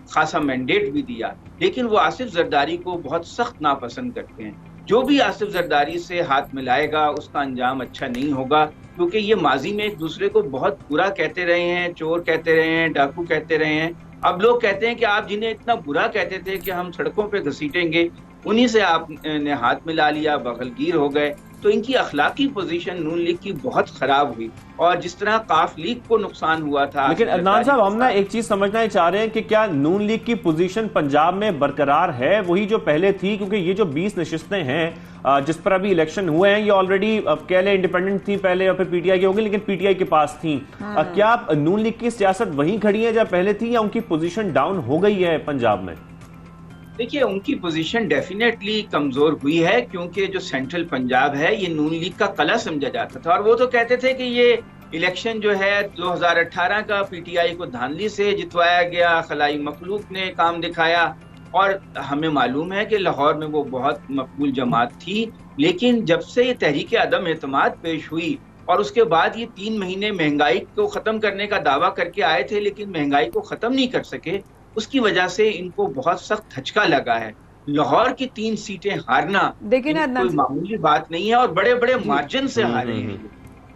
खासा मैंडेट भी दिया, लेकिन वो आसिफ जरदारी को बहुत सख्त नापसंद करते हैं। जो भी आसिफ जरदारी से हाथ मिलाएगा उसका अंजाम अच्छा नहीं होगा, क्योंकि ये माजी में एक दूसरे को बहुत बुरा कहते रहे हैं, चोर कहते रहे हैं, डाकू कहते रहे हैं। अब लोग कहते हैं कि आप जिन्हें इतना बुरा कहते थे कि हम सड़कों पे घसीटेंगे, उन्हीं से आपने हाथ मिला लिया, बगलगीर हो गए। तो इनकी अखलाकी पोजीशन नून लीग की बहुत खराब हुई, और जिस तरह काफ लीग को नुकसान हुआ था। लेकिन अदनान साहब, हम ना एक चीज समझना ही चाह रहे हैं कि क्या नून लीग की पोजीशन पंजाब में बरकरार है वही जो पहले थी? क्योंकि ये जो 20 नशिस्तें हैं जिस पर अभी इलेक्शन हुए हैं, ये ऑलरेडी कह ले इंडिपेंडेंट थी पहले और फिर पीटीआई की होगी, लेकिन पीटीआई के पास थी। क्या नून लीग की सियासत वहीं खड़ी है जब पहले थी, या उनकी पोजीशन डाउन हो गई है पंजाब में? देखिए, उनकी पोजीशन डेफिनेटली कमजोर हुई है, क्योंकि जो सेंट्रल पंजाब है ये नून लीग का कला समझा जाता था, और वो तो कहते थे कि ये इलेक्शन जो है 2018 का पीटीआई को धांधली से जितवाया गया, खलाई मखलूक ने काम दिखाया। और हमें मालूम है कि लाहौर में वो बहुत मकबूल जमात थी, लेकिन जब से ये तहरीक अदम एतमाद पेश हुई और उसके बाद ये 3 महीने महंगाई को खत्म करने का दावा करके आए थे, लेकिन महंगाई को खत्म नहीं कर सके, उसकी वजह से इनको बहुत सख्त धचका लगा है। लाहौर की 3 सीटें हारना कोई मामूली बात नहीं है, और बड़े बड़े मार्जिन से हारे हैं,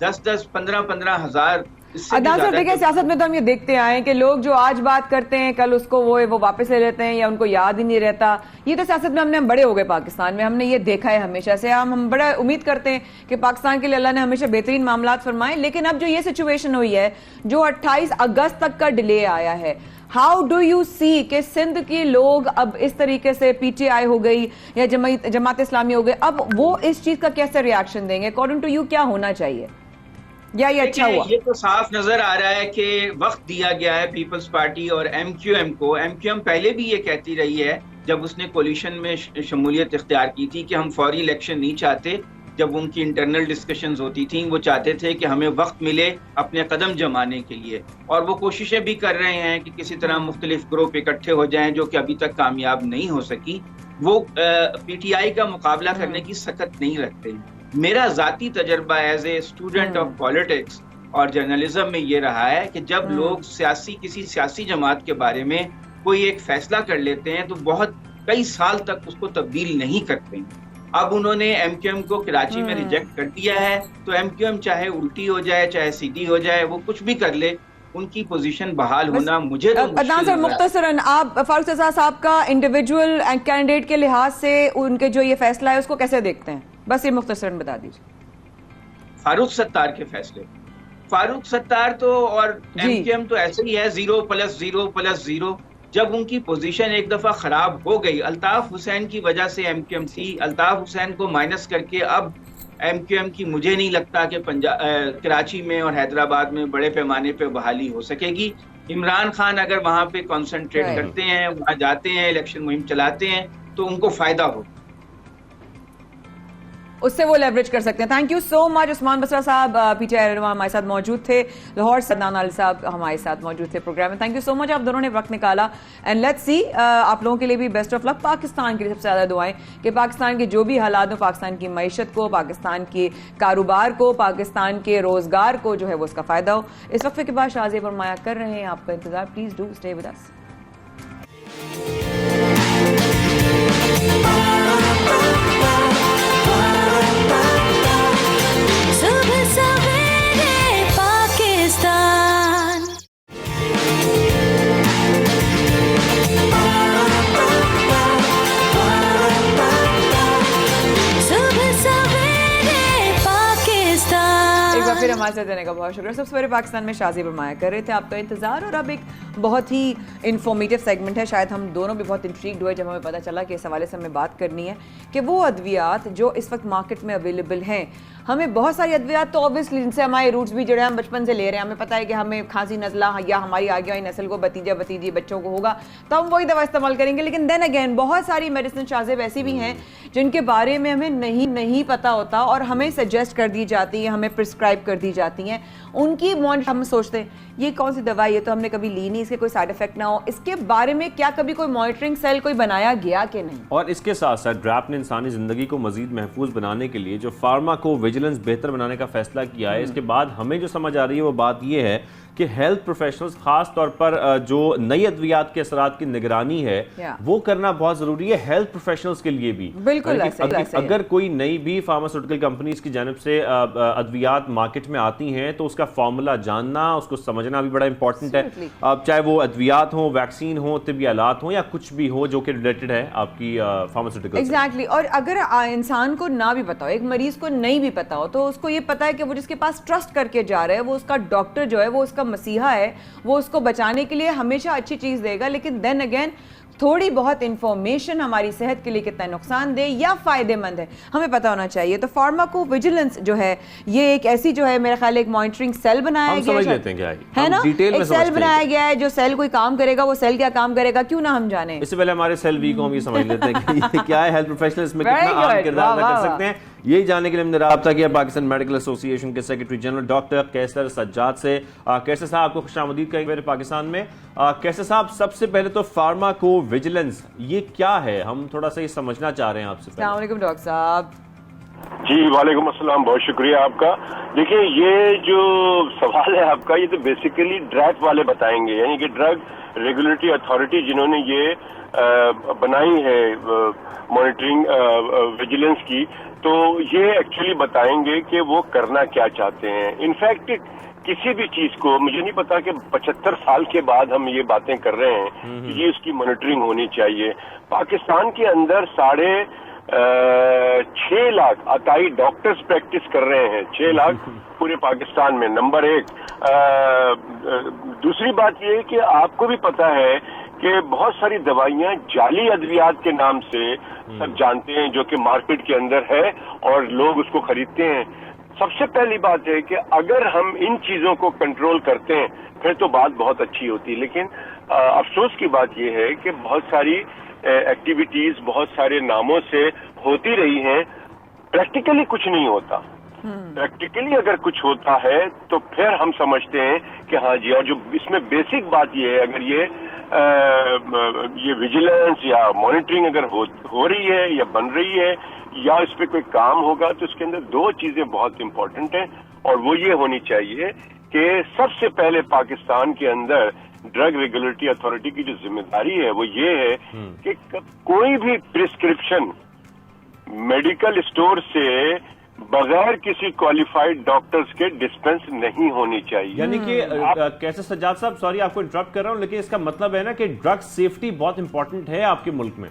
10-10, 15-15 हजार। अदनान सर, देखिए, सियासत में तो हम ये देखते आए कि लोग जो आज बात करते हैं कल उसको वो वापस ले लेते हैं, या उनको याद ही नहीं रहता। ये तो सियासत में हम बड़े हो गए पाकिस्तान में, हमने ये देखा है हमेशा से। हम बड़ा उम्मीद करते हैं कि पाकिस्तान के लिए अल्लाह ने हमेशा बेहतरीन मामलात फरमाए, लेकिन अब जो ये सिचुएशन हुई है, जो 28 अगस्त तक का डिले आया है, हाउ डू यू सी कि सिंध के लोग अब इस तरीके से पीटीआई हो गई या जमात इस्लामी हो गई, अब वो इस चीज का कैसे रिएक्शन देंगे? अकॉर्डिंग टू यू क्या होना चाहिए, या ये अच्छा हुआ? ये तो साफ नजर आ रहा है कि वक्त दिया गया है पीपल्स पार्टी और एमक्यूएम को। एमक्यूएम पहले भी ये कहती रही है, जब उसने कोलिशन में शमूलियत इख्तियार की थी, कि हम फौरी इलेक्शन नहीं चाहते। जब उनकी इंटरनल डिस्कशंस होती थी, वो चाहते थे कि हमें वक्त मिले अपने कदम जमाने के लिए, और वो कोशिशें भी कर रहे हैं कि किसी तरह मुख्तलिफ ग्रुप इकट्ठे हो जाएं, जो कि अभी तक कामयाब नहीं हो सकी। वो पीटीआई का मुकाबला करने की सकत नहीं रखते हैं। मेरा जाती तजर्बा as a student of politics और जर्नलिज्म में ये रहा है कि जब लोग किसी सियासी जमात के बारे में कोई एक फैसला कर लेते हैं, तो बहुत कई साल तक उसको तब्दील नहीं करते हैं। अब उन्होंने एमक्यूएम को कराची में रिजेक्ट कर दिया है, तो एमक्यूएम चाहे उल्टी हो जाए चाहे सीधी हो जाए, वो कुछ भी कर ले, उनकी पोजीशन बहाल होना मुझे तो अदनान सर, मुख्तसरन आप फारूक रज़ा साहब का इंडिविजुअल कैंडिडेट के लिहाज से उनके जो ये फैसला है उसको कैसे देखते हैं? बस ये मुख्तसरन बता दीजिए। फारूक सत्तार के फैसले, फारूक सत्तार तो और एमक्यूएम तो ऐसे ही है, 0+0+0। जब उनकी पोजीशन एक दफा खराब हो गई, अल्ताफ हुसैन की वजह से एमक्यूएम थी, अल्ताफ हुसैन को माइनस करके अब एमक्यूएम की मुझे नहीं लगता कि कराची में और हैदराबाद में बड़े पैमाने पे बहाली हो सकेगी। इमरान खान अगर वहां पे कॉन्सेंट्रेट करते हैं, वहां जाते हैं, इलेक्शन मुहिम चलाते हैं, तो उनको फायदा हो, उससे वो लेवरेज कर सकते हैं। Thank you so much. Usman Basra sahab PTI रहनुमा हमारे साथ मौजूद थे, लाहौर से अदनान अली साहब हमारे साथ मौजूद थे प्रोग्राम में। थैंक यू सो मच, आप दोनों ने वक्त निकाला, एंड लेट्स सी, आप लोगों के लिए भी बेस्ट ऑफ लक। पाकिस्तान के लिए सबसे ज्यादा दुआएं कि पाकिस्तान के जो भी हालात हो, पाकिस्तान की मईशत को, पाकिस्तान के कारोबार को, पाकिस्तान के रोजगार को जो है वो उसका फायदा हो। इस वक्त के बाद शाज़िया फरमाया कर रहे हैं आपका इंतजार, please do stay with us. फिर हमारे साथ देने का बहुत शुक्रिया। सब सवेरे पाकिस्तान में शाज़िया फरमाया कर रहे थे आपका इंतजार, और अब एक बहुत ही इंफॉर्मेटिव सेगमेंट है। शायद हम दोनों भी बहुत इंट्रीग्ड हुए जब हमें पता चला कि इस हवाले से हमें बात करनी है कि वो अद्वियात जो इस वक्त मार्केट में अवेलेबल हैं। हमें बहुत सारी अद्वियात तो ऑब्वियसली इनसे हमारे रूट्स भी जुड़े हैं, हम बचपन से ले रहे हैं, हमें पता है कि हमें खांसी नज़ला या हमारी आगे वाली नस्ल को भतीजा भतीजी बच्चों को होगा तो हम वही दवा इस्तेमाल करेंगे। लेकिन देन अगेन बहुत सारी मेडिसिन शाज़ेब ऐसी भी हैं जिनके बारे में हमें नहीं पता होता और हमें सजेस्ट कर दी जाती है, हमें प्रिस्क्राइब कर दी जाती हैं। उनकी हम सोचते हैं ये कौन सी दवाई है, तो हमने कभी ली नहीं, इसके कोई साइड इफेक्ट ना हो, इसके बारे में क्या कभी कोई मॉनिटरिंग सेल कोई बनाया गया कि नहीं? और इसके साथ साथ ड्रैप ने इंसानी जिंदगी को मजीद महफूज बनाने के लिए जो फार्मा को विजिलेंस बेहतर बनाने का फैसला किया है, इसके बाद हमें जो समझ आ रही है वो बात ये है कि हेल्थ प्रोफेशनल्स खास तौर पर जो नई अद्वियात के असरात की निगरानी है वो करना बहुत जरूरी है हेल्थ प्रोफेशनल्स के लिए भी। बिल्कुल अगर कोई नई भी फार्मास्यूटिकल कंपनीज की जानिब से अद्वियात मार्केट में आती हैं तो उसका फॉर्मूला जानना, उसको समझना भी बड़ा इंपॉर्टेंट है। चाहे वो अद्वियात हो, वैक्सीन हो, तिब्बी आलात हो या कुछ भी हो जो कि रिलेटेड है आपकी फार्मास्यूटिकल। एग्जैक्टली। और अगर इंसान को ना भी पता हो, एक मरीज को नहीं भी पता हो, तो उसको ये पता है कि वो जिसके पास ट्रस्ट करके जा रहा है वो उसका डॉक्टर जो है वो उसका मसीहा है, वो उसको बचाने के लिए हमेशा अच्छी चीज देगा। लेकिन देन अगेन थोड़ी बहुत इंफॉर्मेशन हमारी सेहत के लिए कितना नुकसानदेह या फायदेमंद है हमें पता होना चाहिए। तो फार्माको विजिलेंस जो है ये एक ऐसी जो है मेरा ख्याल एक मॉनिटरिंग सेल बनाया गया है ना, एक सेल बनाया गया है जो सेल कोई काम करेगा, वो सेल क्या काम करेगा क्यों ना हम जाने। इससे पहले हमारे सेल वी को हम ये समझ लेते हैं कि ये क्या है, हेल्थ प्रोफेशनल्स में कितना अहम किरदार अदा कर सकते हैं। यही जानने के लिए हमने राब्ता किया पाकिस्तान मेडिकल एसोसिएशन के सेक्रेटरी जनरल डॉक्टर कैसर सज्जाद से। कैसर साहब आपको खुशामदीद कहेंगे मेरे पाकिस्तान में। कैसर साहब सबसे पहले तो फार्माको विजिलेंस ये क्या है, हम थोड़ा सा ये समझना चाह रहे हैं आपसे। अस्सलाम वालेकुम डॉक्टर साहब। जी वालेकुम अस्सलाम, बहुत शुक्रिया आपका। देखिए ये जो सवाल है आपका ये तो बेसिकली ड्रैप वाले बताएंगे, यानी कि ड्रग रेगुलेटरी अथॉरिटी जिन्होंने ये बनाई है मॉनिटरिंग विजिलेंस की, तो ये एक्चुअली बताएंगे कि वो करना क्या चाहते हैं। इनफैक्ट किसी भी चीज को मुझे नहीं पता कि 75 साल के बाद हम ये बातें कर रहे हैं कि ये उसकी मॉनिटरिंग होनी चाहिए। पाकिस्तान के अंदर 6.5 लाख अताई डॉक्टर्स प्रैक्टिस कर रहे हैं, 6 लाख पूरे पाकिस्तान में, नंबर 1। दूसरी बात ये है कि आपको भी पता है कि बहुत सारी दवाइयां जाली अद्वियात के नाम से सब जानते हैं जो कि मार्केट के अंदर है और लोग उसको खरीदते हैं। सबसे पहली बात है कि अगर हम इन चीजों को कंट्रोल करते हैं फिर तो बात बहुत अच्छी होती है। लेकिन अफसोस की बात यह है कि बहुत सारी एक्टिविटीज बहुत सारे नामों से होती रही हैं, प्रैक्टिकली कुछ नहीं होता। प्रैक्टिकली अगर कुछ होता है तो फिर हम समझते हैं कि हाँ जी। और जो इसमें बेसिक बात यह है, अगर ये विजिलेंस या मॉनिटरिंग अगर हो रही है या बन रही है या इस पे कोई काम होगा, तो इसके अंदर 2 चीजें बहुत इंपॉर्टेंट हैं। और वो ये होनी चाहिए कि सबसे पहले पाकिस्तान के अंदर ड्रग रेगुलेटरी अथॉरिटी की जो जिम्मेदारी है वो ये है कि कोई भी प्रिस्क्रिप्शन मेडिकल स्टोर से बगैर किसी क्वालिफाइड डॉक्टर्स के डिस्पेंस नहीं होनी चाहिए। यानी कि कैसे सज्जाद साहब, सॉरी आपको इंटरप्ट कर रहा हूं, लेकिन इसका मतलब है ना कि ड्रग सेफ्टी बहुत इंपॉर्टेंट है आपके मुल्क में।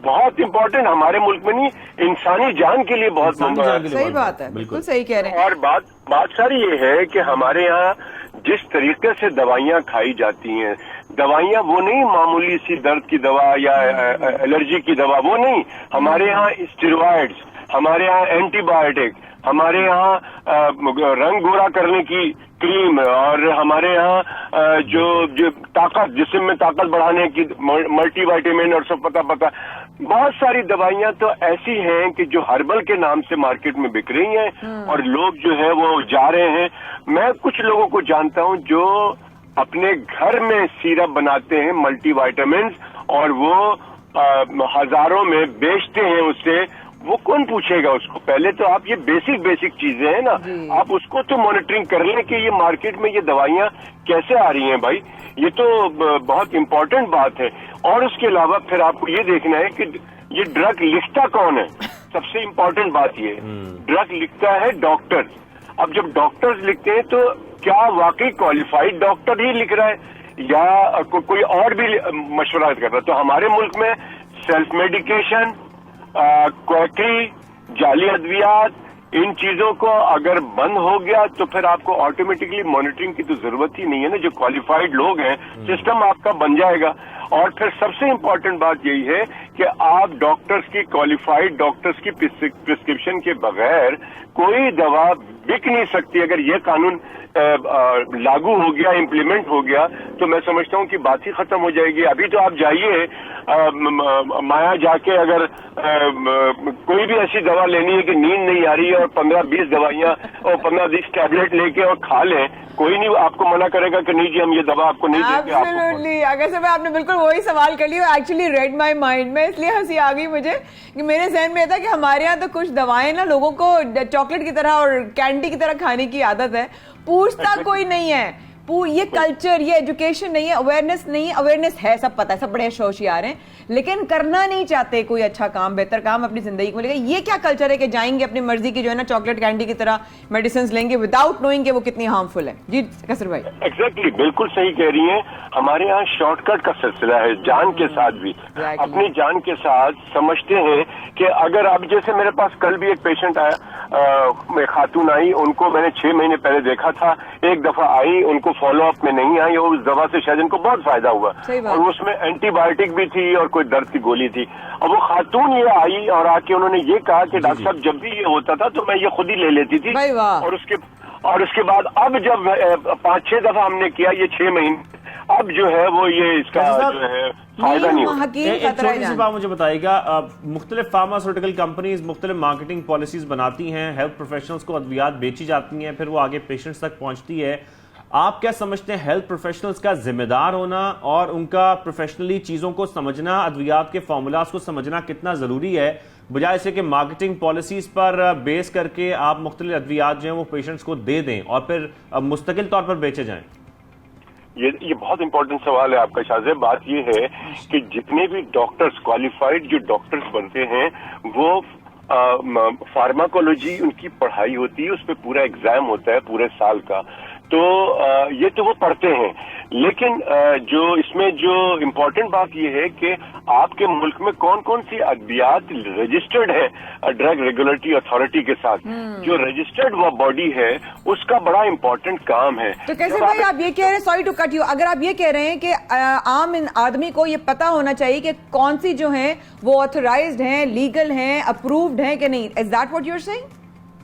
बहुत इंपॉर्टेंट, हमारे मुल्क में नहीं, इंसानी जान के लिए बहुत सही बात है, बिल्कुल सही कह रहे हैं। और बात सारी ये है कि हमारे यहाँ जिस तरीके से दवाइयाँ खाई जाती हैं, दवाइयाँ वो नहीं मामूली सी दर्द की दवा या एलर्जी की दवा, वो नहीं। हमारे यहाँ स्टेरॉइड्स, हमारे यहाँ एंटीबायोटिक, हमारे यहाँ रंग गोरा करने की क्रीम, और हमारे यहाँ जो ताकत, जिस्म में ताकत बढ़ाने की मल्टीविटामिन और सब पता बहुत सारी दवाइयाँ तो ऐसी हैं कि जो हर्बल के नाम से मार्केट में बिक रही हैं और लोग जो है वो जा रहे हैं। मैं कुछ लोगों को जानता हूँ जो अपने घर में सिरप बनाते हैं मल्टीविटामिन और वो हजारों में बेचते हैं उससे। वो कौन पूछेगा उसको? पहले तो आप ये बेसिक चीजें हैं ना, आप उसको तो मॉनिटरिंग कर लें कि ये मार्केट में ये दवाइयाँ कैसे आ रही हैं भाई, ये तो बहुत इंपॉर्टेंट बात है। और उसके अलावा फिर आपको ये देखना है कि ये ड्रग लिखता कौन है। सबसे इंपॉर्टेंट बात ये ड्रग लिखता है डॉक्टर। अब जब डॉक्टर्स लिखते हैं तो क्या वाकई क्वालिफाइड डॉक्टर ही लिख रहा है या कोई और भी मशवरा कर रहा है? तो हमारे मुल्क में सेल्फ मेडिकेशन, क्वैकरी, जाली अद्वियात, इन चीजों को अगर बंद हो गया तो फिर आपको ऑटोमेटिकली मॉनिटरिंग की तो जरूरत ही नहीं है ना। जो क्वालिफाइड लोग हैं, सिस्टम आपका बन जाएगा। और फिर सबसे इंपॉर्टेंट बात यही है कि आप डॉक्टर्स की, क्वालिफाइड डॉक्टर्स की प्रिस्क्रिप्शन के बगैर कोई दवा बिक नहीं सकती। अगर ये कानून लागू हो गया, इम्प्लीमेंट हो गया, तो मैं समझता हूं कि बात ही खत्म हो जाएगी। अभी तो आप जाइए माया जाके, अगर कोई भी ऐसी दवा लेनी है कि नींद नहीं आ रही है और 15-20 दवाइयां और 15-20 टैबलेट लेके और खा लें, कोई नहीं आपको मना करेगा कि नहीं जी हम ये दवा आपको नहीं देंगे। एब्सोल्युटली। अगर समय आपने बिल्कुल वही सवाल कर लिया, एक्चुअली रेड माय माइंड में, इसलिए हंसी आ गई मुझे कि मेरे जहन में था कि हमारे यहाँ तो कुछ दवाएं ना लोगों को चॉकलेट की तरह और कैंडी की तरह खाने की आदत है, पूछता कोई नहीं है। ये कल्चर, ये एजुकेशन नहीं है, अवेयरनेस नहीं है। अवेयरनेस है, सब पता है, सब बड़े होशियार हैं, लेकिन करना नहीं चाहते कोई अच्छा काम, बेहतर काम अपनी जिंदगी में लेकर। ये क्या कल्चर है कि जाएंगे अपनी मर्जी की जो है ना चॉकलेट कैंडी की तरह मेडिसिन लेंगे विदाउट नोइंग कि वो कितनी हार्मफुल है। जी कसर भाई। एग्जैक्टली, बिल्कुल सही कह रही हैं। हमारे यहाँ शॉर्टकट का सिलसिला है, जान के साथ भी। अपनी जान के साथ समझते हैं कि अगर अब जैसे मेरे पास कल भी एक पेशेंट आया, खातून आई, उनको मैंने 6 महीने पहले देखा था, एक दफा आई, उनको फॉलो अप में नहीं आई और उस दवा से शायद इनको बहुत फायदा हुआ और उसमें एंटीबायोटिक भी थी और कोई दर्द की गोली थी। और वो खातून ये आई और आके उन्होंने ये कहा कि डॉक्टर साहब जब भी ये होता था तो मैं ये खुद ही ले लेती थी। और उसके बाद अब जब 5-6 दफा हमने किया, ये 6 महीने, अब जो है वो ये इसका जो है फायदा नहीं होगा। एक छोटी सी बात मुझे बताइएगा, मुख्तलिफ फार्मास्यूटिकल कंपनीज मुख्तलिफ मार्केटिंग पॉलिसीज बनाती हैं, हेल्थ प्रोफेशनल्स को अद्वियात बेची जाती हैं, फिर वो आगे पेशेंट्स तक पहुंचती है। आप क्या समझते हैं हेल्थ प्रोफेशनल्स का जिम्मेदार होना और उनका प्रोफेशनली चीजों को समझना, अद्वियात के फॉर्मूलाज को समझना कितना जरूरी है, बजाय से कि मार्केटिंग पॉलिसीज पर बेस करके आप मुख्तलिफ अद्वियात जो है वो पेशेंट्स को दे दें और फिर मुस्तकिल तौर पर बेचे जाएं? ये बहुत इंपॉर्टेंट सवाल है आपका शाहजेब। बात ये है कि जितने भी डॉक्टर्स, क्वालिफाइड जो डॉक्टर्स बनते हैं, वो फार्माकोलॉजी उनकी पढ़ाई होती है, उस पर पूरा एग्जाम होता है पूरे साल का, तो ये तो वो पढ़ते हैं। लेकिन जो इसमें जो इम्पोर्टेंट बात यह है कि आपके मुल्क में कौन कौन सी अद्वियात रजिस्टर्ड है ड्रग रेगुलेटरी अथॉरिटी के साथ, जो रजिस्टर्ड वो बॉडी है, उसका बड़ा इम्पोर्टेंट काम है। तो कैसे भाई आप ये कह रहे हैं, सॉरी टू कट यू, अगर आप ये कह रहे हैं कि आम आदमी को ये पता होना चाहिए कि कौन सी जो है वो ऑथराइज्ड हैं, लीगल हैं, अप्रूव्ड हैं कि नहीं, is that what you are saying?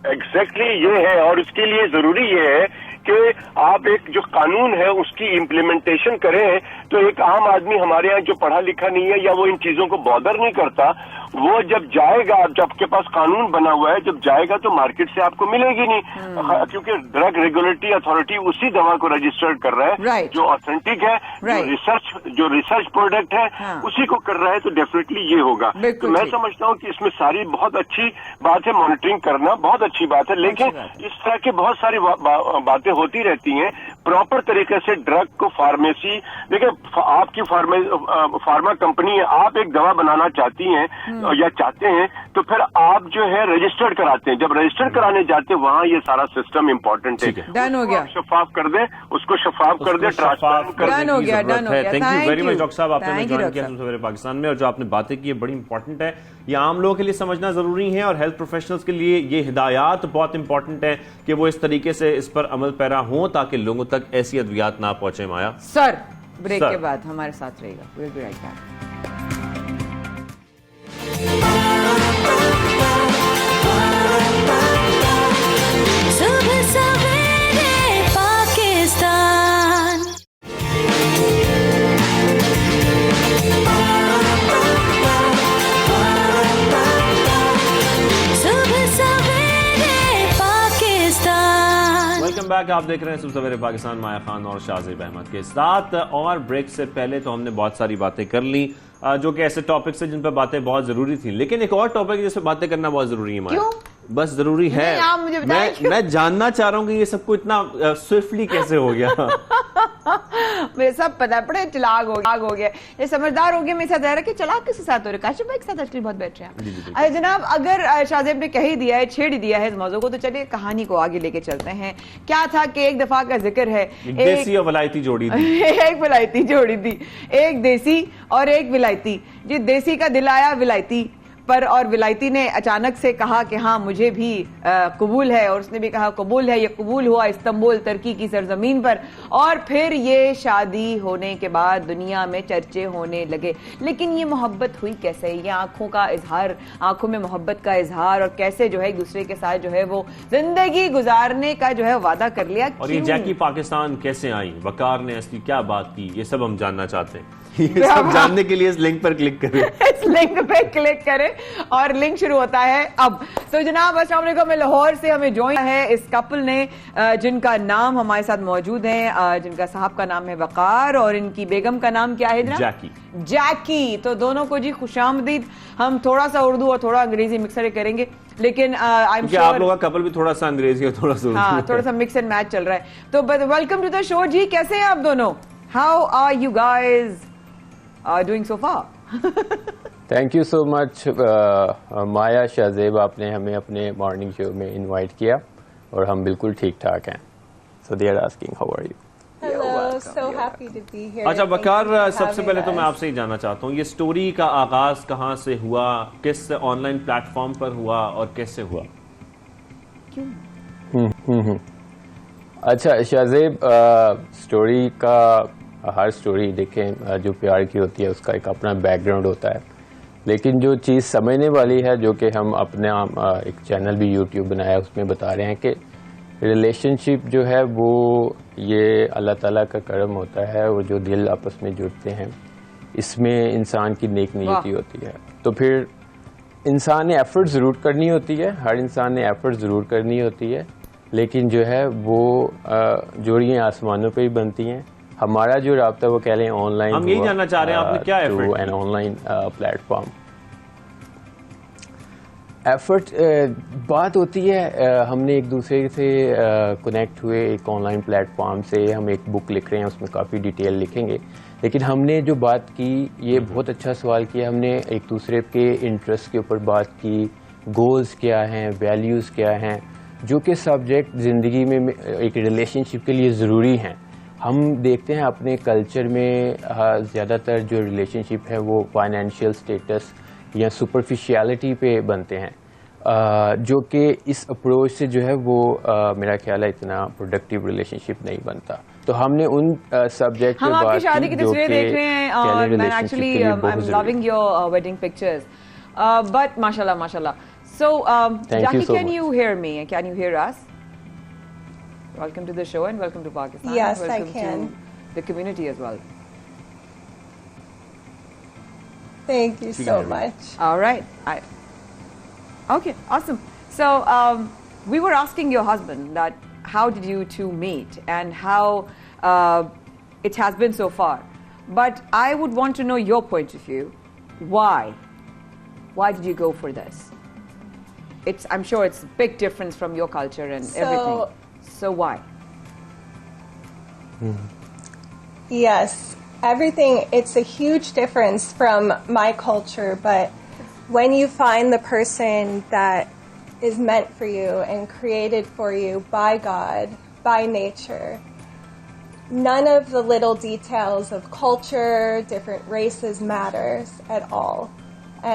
Exactly ये है, और उसके लिए जरूरी ये है कि आप एक जो कानून है उसकी इम्प्लीमेंटेशन करें। तो एक आम आदमी हमारे यहाँ जो पढ़ा लिखा नहीं है या वो इन चीजों को बॉदर नहीं करता, वो जब जाएगा, जब आपके पास कानून बना हुआ है, जब जाएगा तो मार्केट से आपको मिलेगी नहीं, क्योंकि ड्रग रेगुलेटरी अथॉरिटी उसी दवा को रजिस्टर्ड कर रहा है जो ऑथेंटिक है, जो रिसर्च प्रोडक्ट है, उसी को कर रहा है, तो डेफिनेटली ये होगा। तो मैं समझता हूँ कि इसमें सारी बहुत अच्छी बात है, मॉनिटरिंग करना बहुत अच्छी बात है, लेकिन इस तरह की बहुत सारी बातें होती रहती हैं। प्रॉपर तरीके से ड्रग को फार्मेसी, देखिए आपकी फार्मा कंपनी है, आप एक दवा बनाना चाहती हैं या चाहते हैं, तो फिर आप जो है रजिस्टर्ड कराते हैं। जब रजिस्टर कराने जाते हैं वहां ये सारा सिस्टम इम्पोर्टेंट है। डन हो गया, शफाफ कर दे, उसको शफाफ कर दे, ट्रांसपेरेंट कर दे। डन हो गया, डन हो गया। Thank you very much doctor साहब, आपने ज्वाइन किया सवेरे पाकिस्तान में, और जो आपने बातें की है बड़ी इंपॉर्टेंट है, ये आम लोगों के लिए समझना जरूरी है और हेल्थ प्रोफेशनल्स के लिए ये हिदायत बहुत इंपॉर्टेंट है कि वो इस तरीके से इस पर अमल पैरा हो ताकि लोगों तक ऐसी अद्वियात ना पहुंचे। माया सर ब्रेक के बाद हमारे साथ रहेगा, will be right back. Back, आप देख रहे हैं सुबह सवेरे पाकिस्तान, माया खान और शाहजेब अहमद के साथ। और ब्रेक से पहले तो हमने बहुत सारी बातें कर ली जो कि ऐसे टॉपिक्स हैं जिन पर बातें बहुत जरूरी थी, लेकिन एक और टॉपिक है जिस पर बातें करना बहुत जरूरी है। माया बस जरूरी है, मैं जानना चाह रहा हूं कि ये सबको इतना स्विफ्टली कैसे हो गया। मुझे सब पता है, बड़े चलाक हो गया, ये समझदार हो गया। मेरे साथ रहा कि चलाक किसके साथ हो रहे, काशिफ भाई के साथ एक्चुअली बहुत बैठ रहे हैं। अरे जनाब, अगर शाहजेब ने कह ही दिया है, छेड़ ही दिया है इस मौजू को, तो चलिए कहानी को आगे लेके चलते हैं। क्या था कि एक दफा का जिक्र है, देसी और विलायती जोड़ी थी। एक विलायती जोड़ी थी, एक देसी और एक विलायती। जी देसी का दिल आया विलायती, पर और विलायती ने अचानक से कहा कि हाँ मुझे भी कबूल है, और उसने भी कहा कबूल है, ये कबूल हुआ इस्तांबुल तुर्की की सरजमीन पर, और फिर ये शादी होने के बाद दुनिया में चर्चे होने लगे। लेकिन ये मोहब्बत हुई कैसे? ये आंखों का इजहार, आंखों में मोहब्बत का इजहार, और कैसे जो है एक दूसरे के साथ जो है वो जिंदगी गुजारने का जो है वादा कर लिया। और ये जैकी पाकिस्तान कैसे आई, वकार ने असली क्या बात की, ये सब हम जानना चाहते हैं। ये सब जानने के लिए इस लिंक पर क्लिक करें। इस लिंक पे क्लिक करें और लिंक शुरू होता है अब। तो जनाब अस्सलाम वालेकुम, मैं लाहौर से हमें ज्वाइन है इस कपल ने जिनका नाम हमारे साथ मौजूद है, जिनका साहब का नाम है वकार और इनकी बेगम का नाम क्या है जनाब? जैकी। जैकी। तो दोनों को जी खुशामदीद। हम थोड़ा सा उर्दू और थोड़ा अंग्रेजी मिक्सर करेंगे, लेकिन आई एम श्योर आप लोगों का कपल भी थोड़ा सा अंग्रेजी और थोड़ा सा उर्दू हाँ, थोड़ा सा मिक्स एंड मैच चल रहा है। तो वेलकम टू द शो जी, कैसे हैं आप दोनों? How are you guys doing so far? Thank you so much Maya Shahzeb, आपने हमें अपने मॉर्निंग शो में इनवाइट किया और हम बिल्कुल ठीक ठाक हैं। So they are asking how are you? Hello, so happy to be here. अच्छा Thank वकार, you for सबसे having पहले तो मैं us. आपसे ही जानना चाहता हूँ, ये स्टोरी का आगाज कहाँ से हुआ, किस ऑनलाइन प्लेटफॉर्म पर हुआ और कैसे हुआ? अच्छा शाहजेब, स्टोरी का हर स्टोरी देखें जो प्यार की होती है उसका एक अपना बैकग्राउंड होता है, लेकिन जो चीज़ समझने वाली है, जो कि हम अपने एक चैनल भी यूट्यूब बनाया उसमें बता रहे हैं कि रिलेशनशिप जो है वो ये अल्लाह ताला का करम होता है, वो जो दिल आपस में जुड़ते हैं इसमें इंसान की नेक नीयती होती है। तो फिर इंसान ने एफर्ट ज़रूर करनी होती है, हर इंसान ने एफर्ट ज़रूर करनी होती है, लेकिन जो है वो जोड़ियाँ आसमानों पे ही बनती हैं। हमारा जो राब्ता वो कह लें ऑनलाइन, हम यही जानना चाह रहे हैं, आपने क्या effort an online platform effort बात होती है। हमने एक दूसरे से कनेक्ट हुए एक ऑनलाइन प्लेटफॉर्म से, हम एक बुक लिख रहे हैं उसमें काफ़ी डिटेल लिखेंगे, लेकिन हमने जो बात की ये बहुत अच्छा सवाल किया। हमने एक दूसरे के इंटरेस्ट के ऊपर बात की, गोल्स क्या हैं, वैल्यूज़ क्या हैं, जो कि सब्जेक्ट ज़िंदगी में एक रिलेशनशिप के लिए ज़रूरी हैं। हम देखते हैं अपने कल्चर में ज़्यादातर जो रिलेशनशिप है वो फाइनेंशियल स्टेटस या सुपरफिशियलिटी पे बनते हैं, जो कि इस अप्रोच से जो है वो मेरा ख्याल है इतना प्रोडक्टिव रिलेशनशिप नहीं बनता। तो हमने उन सब्जेक्ट हम आपकी शादी की तस्वीरें देख रहे हैं और मैं actually I am loving your wedding pictures, but माशाल्लाह माशाल्लाह। सो Jackie, can you hear me? Can you hear us? Welcome to the show and welcome to Pakistan. Yes, I welcome can. to the community as well. Thank you so much. All right. Okay, awesome. So we were asking your husband that how did you two meet and how it has been so far. But I would want to know your point of view. Why? Why did you go for this? I'm sure it's a big difference from your culture and everything. So why? Yes, everything, it's a huge difference from my culture, but when you find the person that is meant for you and created for you by God, by nature, none of the little details of culture, different races matters at all.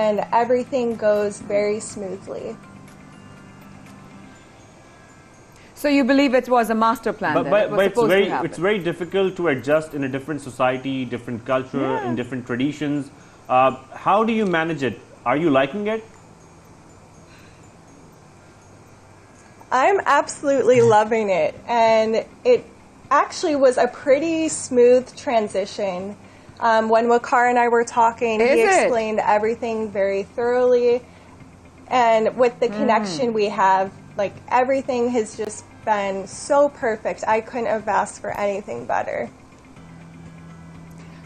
And everything goes very smoothly. So you believe it was a master plan? But it's very difficult to adjust in a different society, different culture, in different traditions. How do you manage it? Are you liking it? I'm absolutely loving it, and it actually was a pretty smooth transition. When Waqar and I were talking, he explained everything very thoroughly, and with the connection we have, like everything has just been so perfect. I couldn't have asked for anything better.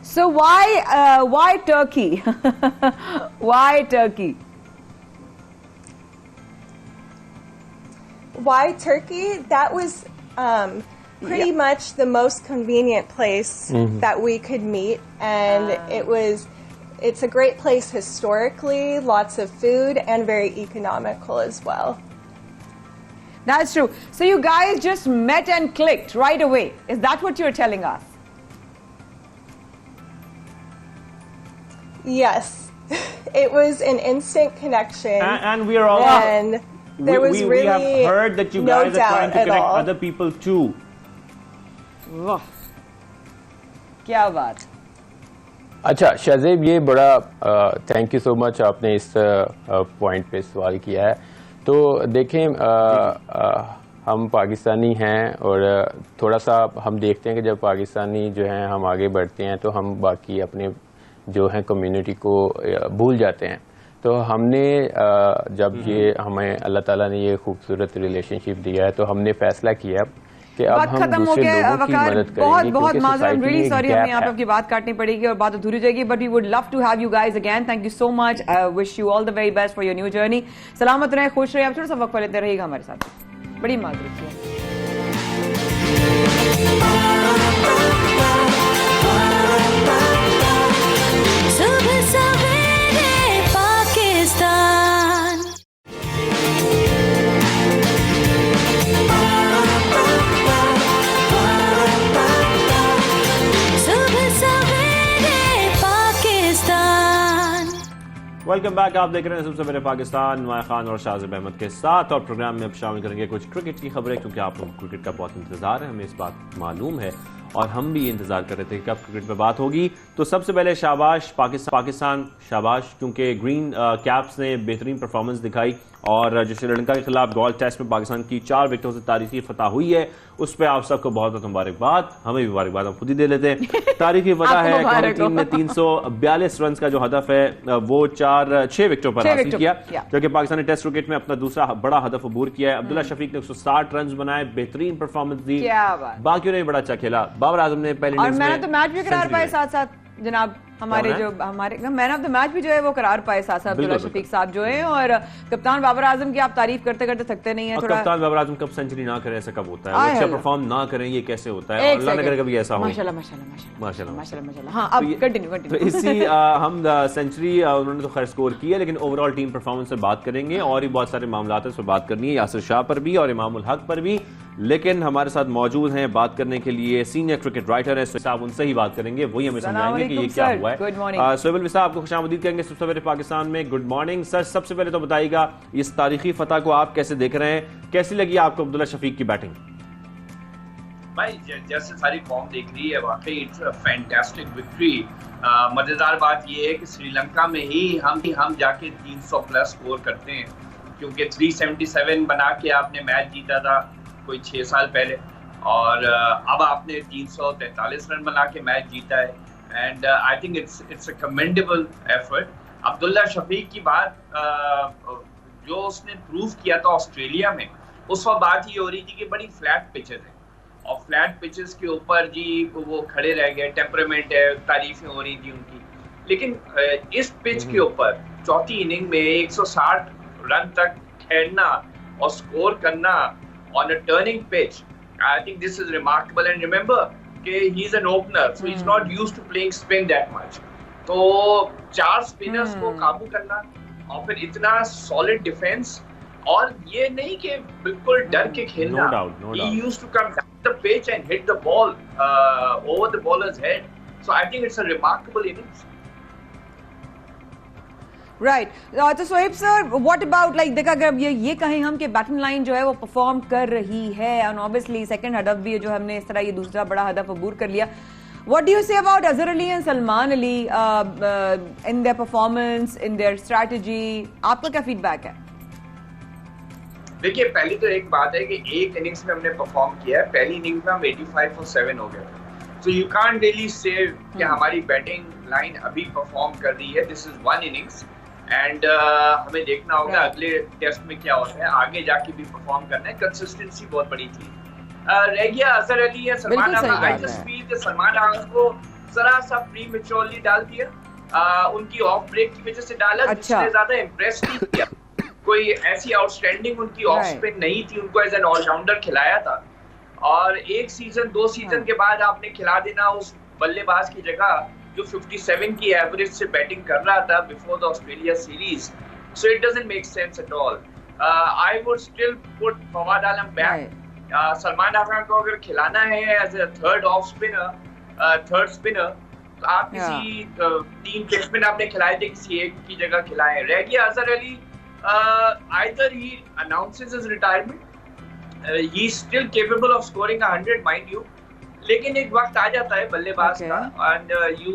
So why Turkey? Why Turkey? Why Turkey? That was pretty much the most convenient place that we could meet, and it's a great place historically, lots of food, and very economical as well. That's true. So you guys just met and clicked right away. Is that what you're telling us? Yes. it was an instant connection. And we are all. And there was we have really heard that you no guys are trying doubt to at connect all. other people too. वाह, क्या बात। अच्छा शाहजेब, ये बड़ा थैंक यू सो मच, आपने इस पॉइंट पे सवाल किया है। तो देखें, हम पाकिस्तानी हैं और थोड़ा सा हम देखते हैं कि जब पाकिस्तानी जो हैं हम आगे बढ़ते हैं तो हम बाकी अपने जो हैं कम्युनिटी को भूल जाते हैं। तो हमने जब ये हमें अल्लाह ताला ने ये खूबसूरत रिलेशनशिप दिया है तो हमने फैसला किया कि अब बात हम खत्म हो दूसरे गया। लोगों की वकार, मदद बहुत करेंगे बहुत क्योंकि माजरत, सोसाइटी में रियली एक सॉरी, gap हमें यहाँ पे है। आपकी बात काटनी पड़ेगी और बात अधूरी जाएगी, but we would love to have you guys again. Thank you so much, wish you all the very best for your new journey. सलामत रहें, खुश रहे, आप थोड़ा सा वक्त लेते रहिएगा हमारे साथ। बड़ी माजरत है। सुबह सवेरे पाकिस्तान। सुबह सवेरे पाकिस्तान। वेलकम बैक, आप देख रहे हैं सबसे पहले पाकिस्तान, नुआ खान और शाहजेब अहमद के साथ। और प्रोग्राम में अब शामिल करेंगे कुछ क्रिकेट की खबरें, क्योंकि आप लोग क्रिकेट का बहुत इंतजार है, हमें इस बात मालूम है और हम भी इंतजार कर रहे थे कि कब क्रिकेट पे बात होगी। तो सबसे पहले शाबाश पाकिस्तान शाबाश, क्योंकि ग्रीन कैप्स ने बेहतरीन परफॉर्मेंस दिखाई और जो श्रीलंका के खिलाफ गोल्ड टेस्ट में पाकिस्तान की 4 विकेटों से तारीखी फतह हुई है, उस पर आप सबको बहुत बहुत मुबारकबाद। हमें भी मुबारकबाद हम खुद ही दे लेते हैं। तारीखी फतह है, कौमी टीम ने 342 रन का जो हदफ है वो 6 विकेटों पर हासिल किया, जो कि पाकिस्तानी टेस्ट क्रिकेट में अपना दूसरा बड़ा हदफ अबूर किया है। अब्दुल्ला शफीक ने 160 रन बनाए, बेहतरीन परफॉर्मेंस दी, बाकियों ने भी बड़ा अच्छा खेला। बाबर आजम ने पहले और मैन ऑफ द मैच भी करार पाए साथ साथ जनाब, हमारे जो हमारे मैन ऑफ द मैच भी जो है वो करार पाए साथ साथ अब्दुल्ला शफीक साहब जो है। और कप्तान बाबर आजम की आप तारीफ करते करते थकते नहीं है। और कप्तान बाबर आजम कब सेंचुरी ना करें, ऐसा कब होता है? वो अच्छा परफॉर्म ना करें, ये कैसे होता है? अल्लाह न करे कभी ऐसा हो। माशाल्लाह माशाल्लाह माशाल्लाह माशाल्लाह माशाल्लाह। हाँ, अब कंटिन्यू। तो इसी हम सेंचुरी उन्होंने तो खैर स्कोर किया, लेकिन ओवरऑल टीम परफॉर्मेंस से बात करेंगे और भी बहुत सारे मामला है, उस पर बात करनी है, यासिर शाह पर भी और इमामुल हक पर भी। लेकिन हमारे साथ मौजूद हैं बात करने के लिए सीनियर क्रिकेट राइटर है साहब, उनसे ही बात करेंगे, वही हमें समझाएंगे कि ये क्या हुआ है। सोहेल विसा आपको खुशामदीद करेंगे सबसे पहले पाकिस्तान में। गुड मॉर्निंग सर, सबसे पहले तो बताइएगा इस तारीखी फतह को आप कैसे देख रहे हैं, कैसी लगी आपको अब्दुल्ला शफीक की बैटिंग? भाई जैसे सारी फॉर्म देख रही है, वाकई इट्स अ फैंटास्टिक विक्ट्री। मजेदार बात ये है कि श्रीलंका में ही हम जाके 300 प्लस स्कोर करते हैं, क्योंकि 377 बना के आपने मैच जीता था कोई 6 साल पहले, और अब आपने 343 रन बना के मैच जीता है। And I think it's a commendable effort. Abdullah Shafique की बात जो उसने प्रूव किया था ऑस्ट्रेलिया में, उस वक्त बात ये हो रही थी कि बड़ी फ्लैट पिचेस है और फ्लैट पिचेस के ऊपर जी वो खड़े रह गए, टेम्परामेंट है, तारीफें हो रही थी उनकी। लेकिन इस पिच के ऊपर चौथी इनिंग में 160 रन तक खेलना और स्कोर करना on a turning pitch, I think this is remarkable. And remember कि he's an opener, so he's not used to playing spin that much. तो 4 spinners को काबू करना और फिर इतना solid defense, और ये नहीं कि बिल्कुल डर के खेलना। No doubt. He used to come down the pitch and hit the ball over the bowler's head. So I think it's a remarkable innings. Right. तो Sohaib sir, what about like देखा अगर ये कहें हम कि बैटिंग लाइन जो है वो परफॉर्म कर रही है, एंड ऑब्वियसली सेकंड हदफ भी जो हमने इस तरह ये दूसरा बड़ा हदफ अबूर कर लिया। What do you say about Azhar Ali and Salman Ali in their performance, in their strategy? आपका क्या फीडबैक है? देखिए, पहली तो एक बात है कि एक इनिंग्स में हमने परफॉर्म किया है, पहली इनिंग्स में हम 85 for 7 हो गए, so you can't really say कि हमारी बैटिंग लाइन अभी परफॉर्म कर रही है। This is one innings and हमें देखना होगा अगले टेस्ट में क्या होता है, आगे जाके भी परफॉर्म करना है। कंसिस्टेंसी बहुत बड़ी थी। रह गया अजहर अली या Salman Ahmed. I just feel कि सलमान अहमद को जरा सा प्रीमेच्योरली डाल दिया, उनकी ऑफ ब्रेक की वजह से डाला, जिसने ज्यादा इंप्रेस नहीं किया। कोई ऐसी आउटस्टैंडिंग उनकी ऑफ स्पिन नहीं थी, उनको एज एन ऑलराउंडर खिलाया था। और एक सीजन 2 सीजन के बाद आपने खिला देना उस बल्लेबाज की जगह जो 57 की एवरेज से बैटिंग कर रहा था before the Australia series, so it doesn't make sense at all. I would still put Fawad Alam back. Salman Ahmed को अगर खिलाना है as a third off spinner, third spinner, आप किसी 3 टेस्टमैन आपने खिलाए थे, किसी एक की जगह खिलाए, रह गया Azhar Ali, either he announces his retirement, he is still capable of scoring 100 mind you, लेकिन एक वक्त आ जाता है बल्लेबाज का एंड यू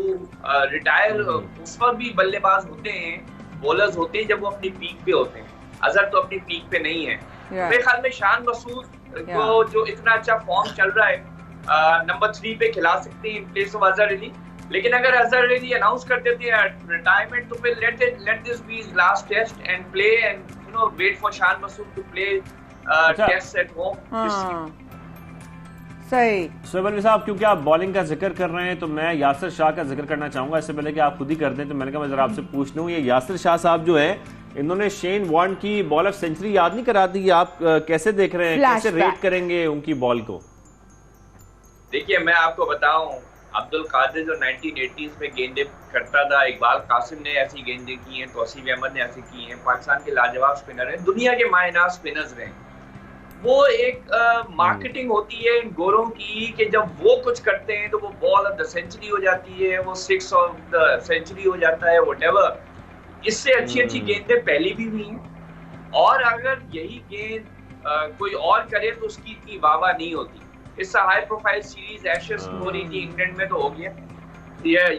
रिटायर। उस वक्त भी बल्लेबाज होते हैं, बॉलर्स होते हैं जब वो अपनी पीक पे होते हैं। अजहर तो अपनी पीक पे नहीं है। मेरे ख्याल में शान मसूद को जो इतना अच्छा फॉर्म चल रहा है नंबर 3 पे खिला सकते हैं in place of Azhar Ali, लेकिन अगर अजहर अली अनाउंस कर देते हैं रिटायरमेंट तो फिर let this be his last test and play and you know wait for Shan Masood to play test at home. सही। सोहेब अलवी साहब, क्योंकि आप बॉलिंग का जिक्र कर रहे हैं तो मैं यासिर शाह का जिक्र करना चाहूंगा। इससे पहले कि आप खुद ही कर दें तो मैंने कहा मैं जरा आपसे पूछ लूं, ये यासिर शाह साहब जो है इन्होंने शेन वॉर्न की बॉल ऑफ सेंचुरी याद नहीं करा दी, आप कैसे देख रहे हैं, कैसे रेट करेंगे उनकी बॉल को? देखिए मैं आपको बताऊं, अब्दुल कादिर जो 1980s में गेंदे करता था, इकबाल कासिम ने ऐसी गेंदे की हैं, तौसीफ अहमद ने ऐसी की हैं, पाकिस्तान के लाजवाब स्पिनर हैं, दुनिया के मायनाज स्पिनर्स रहे। वो एक मार्केटिंग होती है इन गोरों की कि जब वो कुछ करते हैं तो वो बॉल ऑफ द सेंचुरी हो जाती है, वो 6 ऑफ द सेंचुरी हो जाता है, व्हाटएवर। इससे अच्छी अच्छी गेंदें पहले भी हुई हैं और अगर यही गेंद कोई और करे तो उसकी इतनी वाहवाह नहीं होती। इस हाई प्रोफाइल सीरीज एशेस हो रही थी इंग्लैंड में तो हो गया।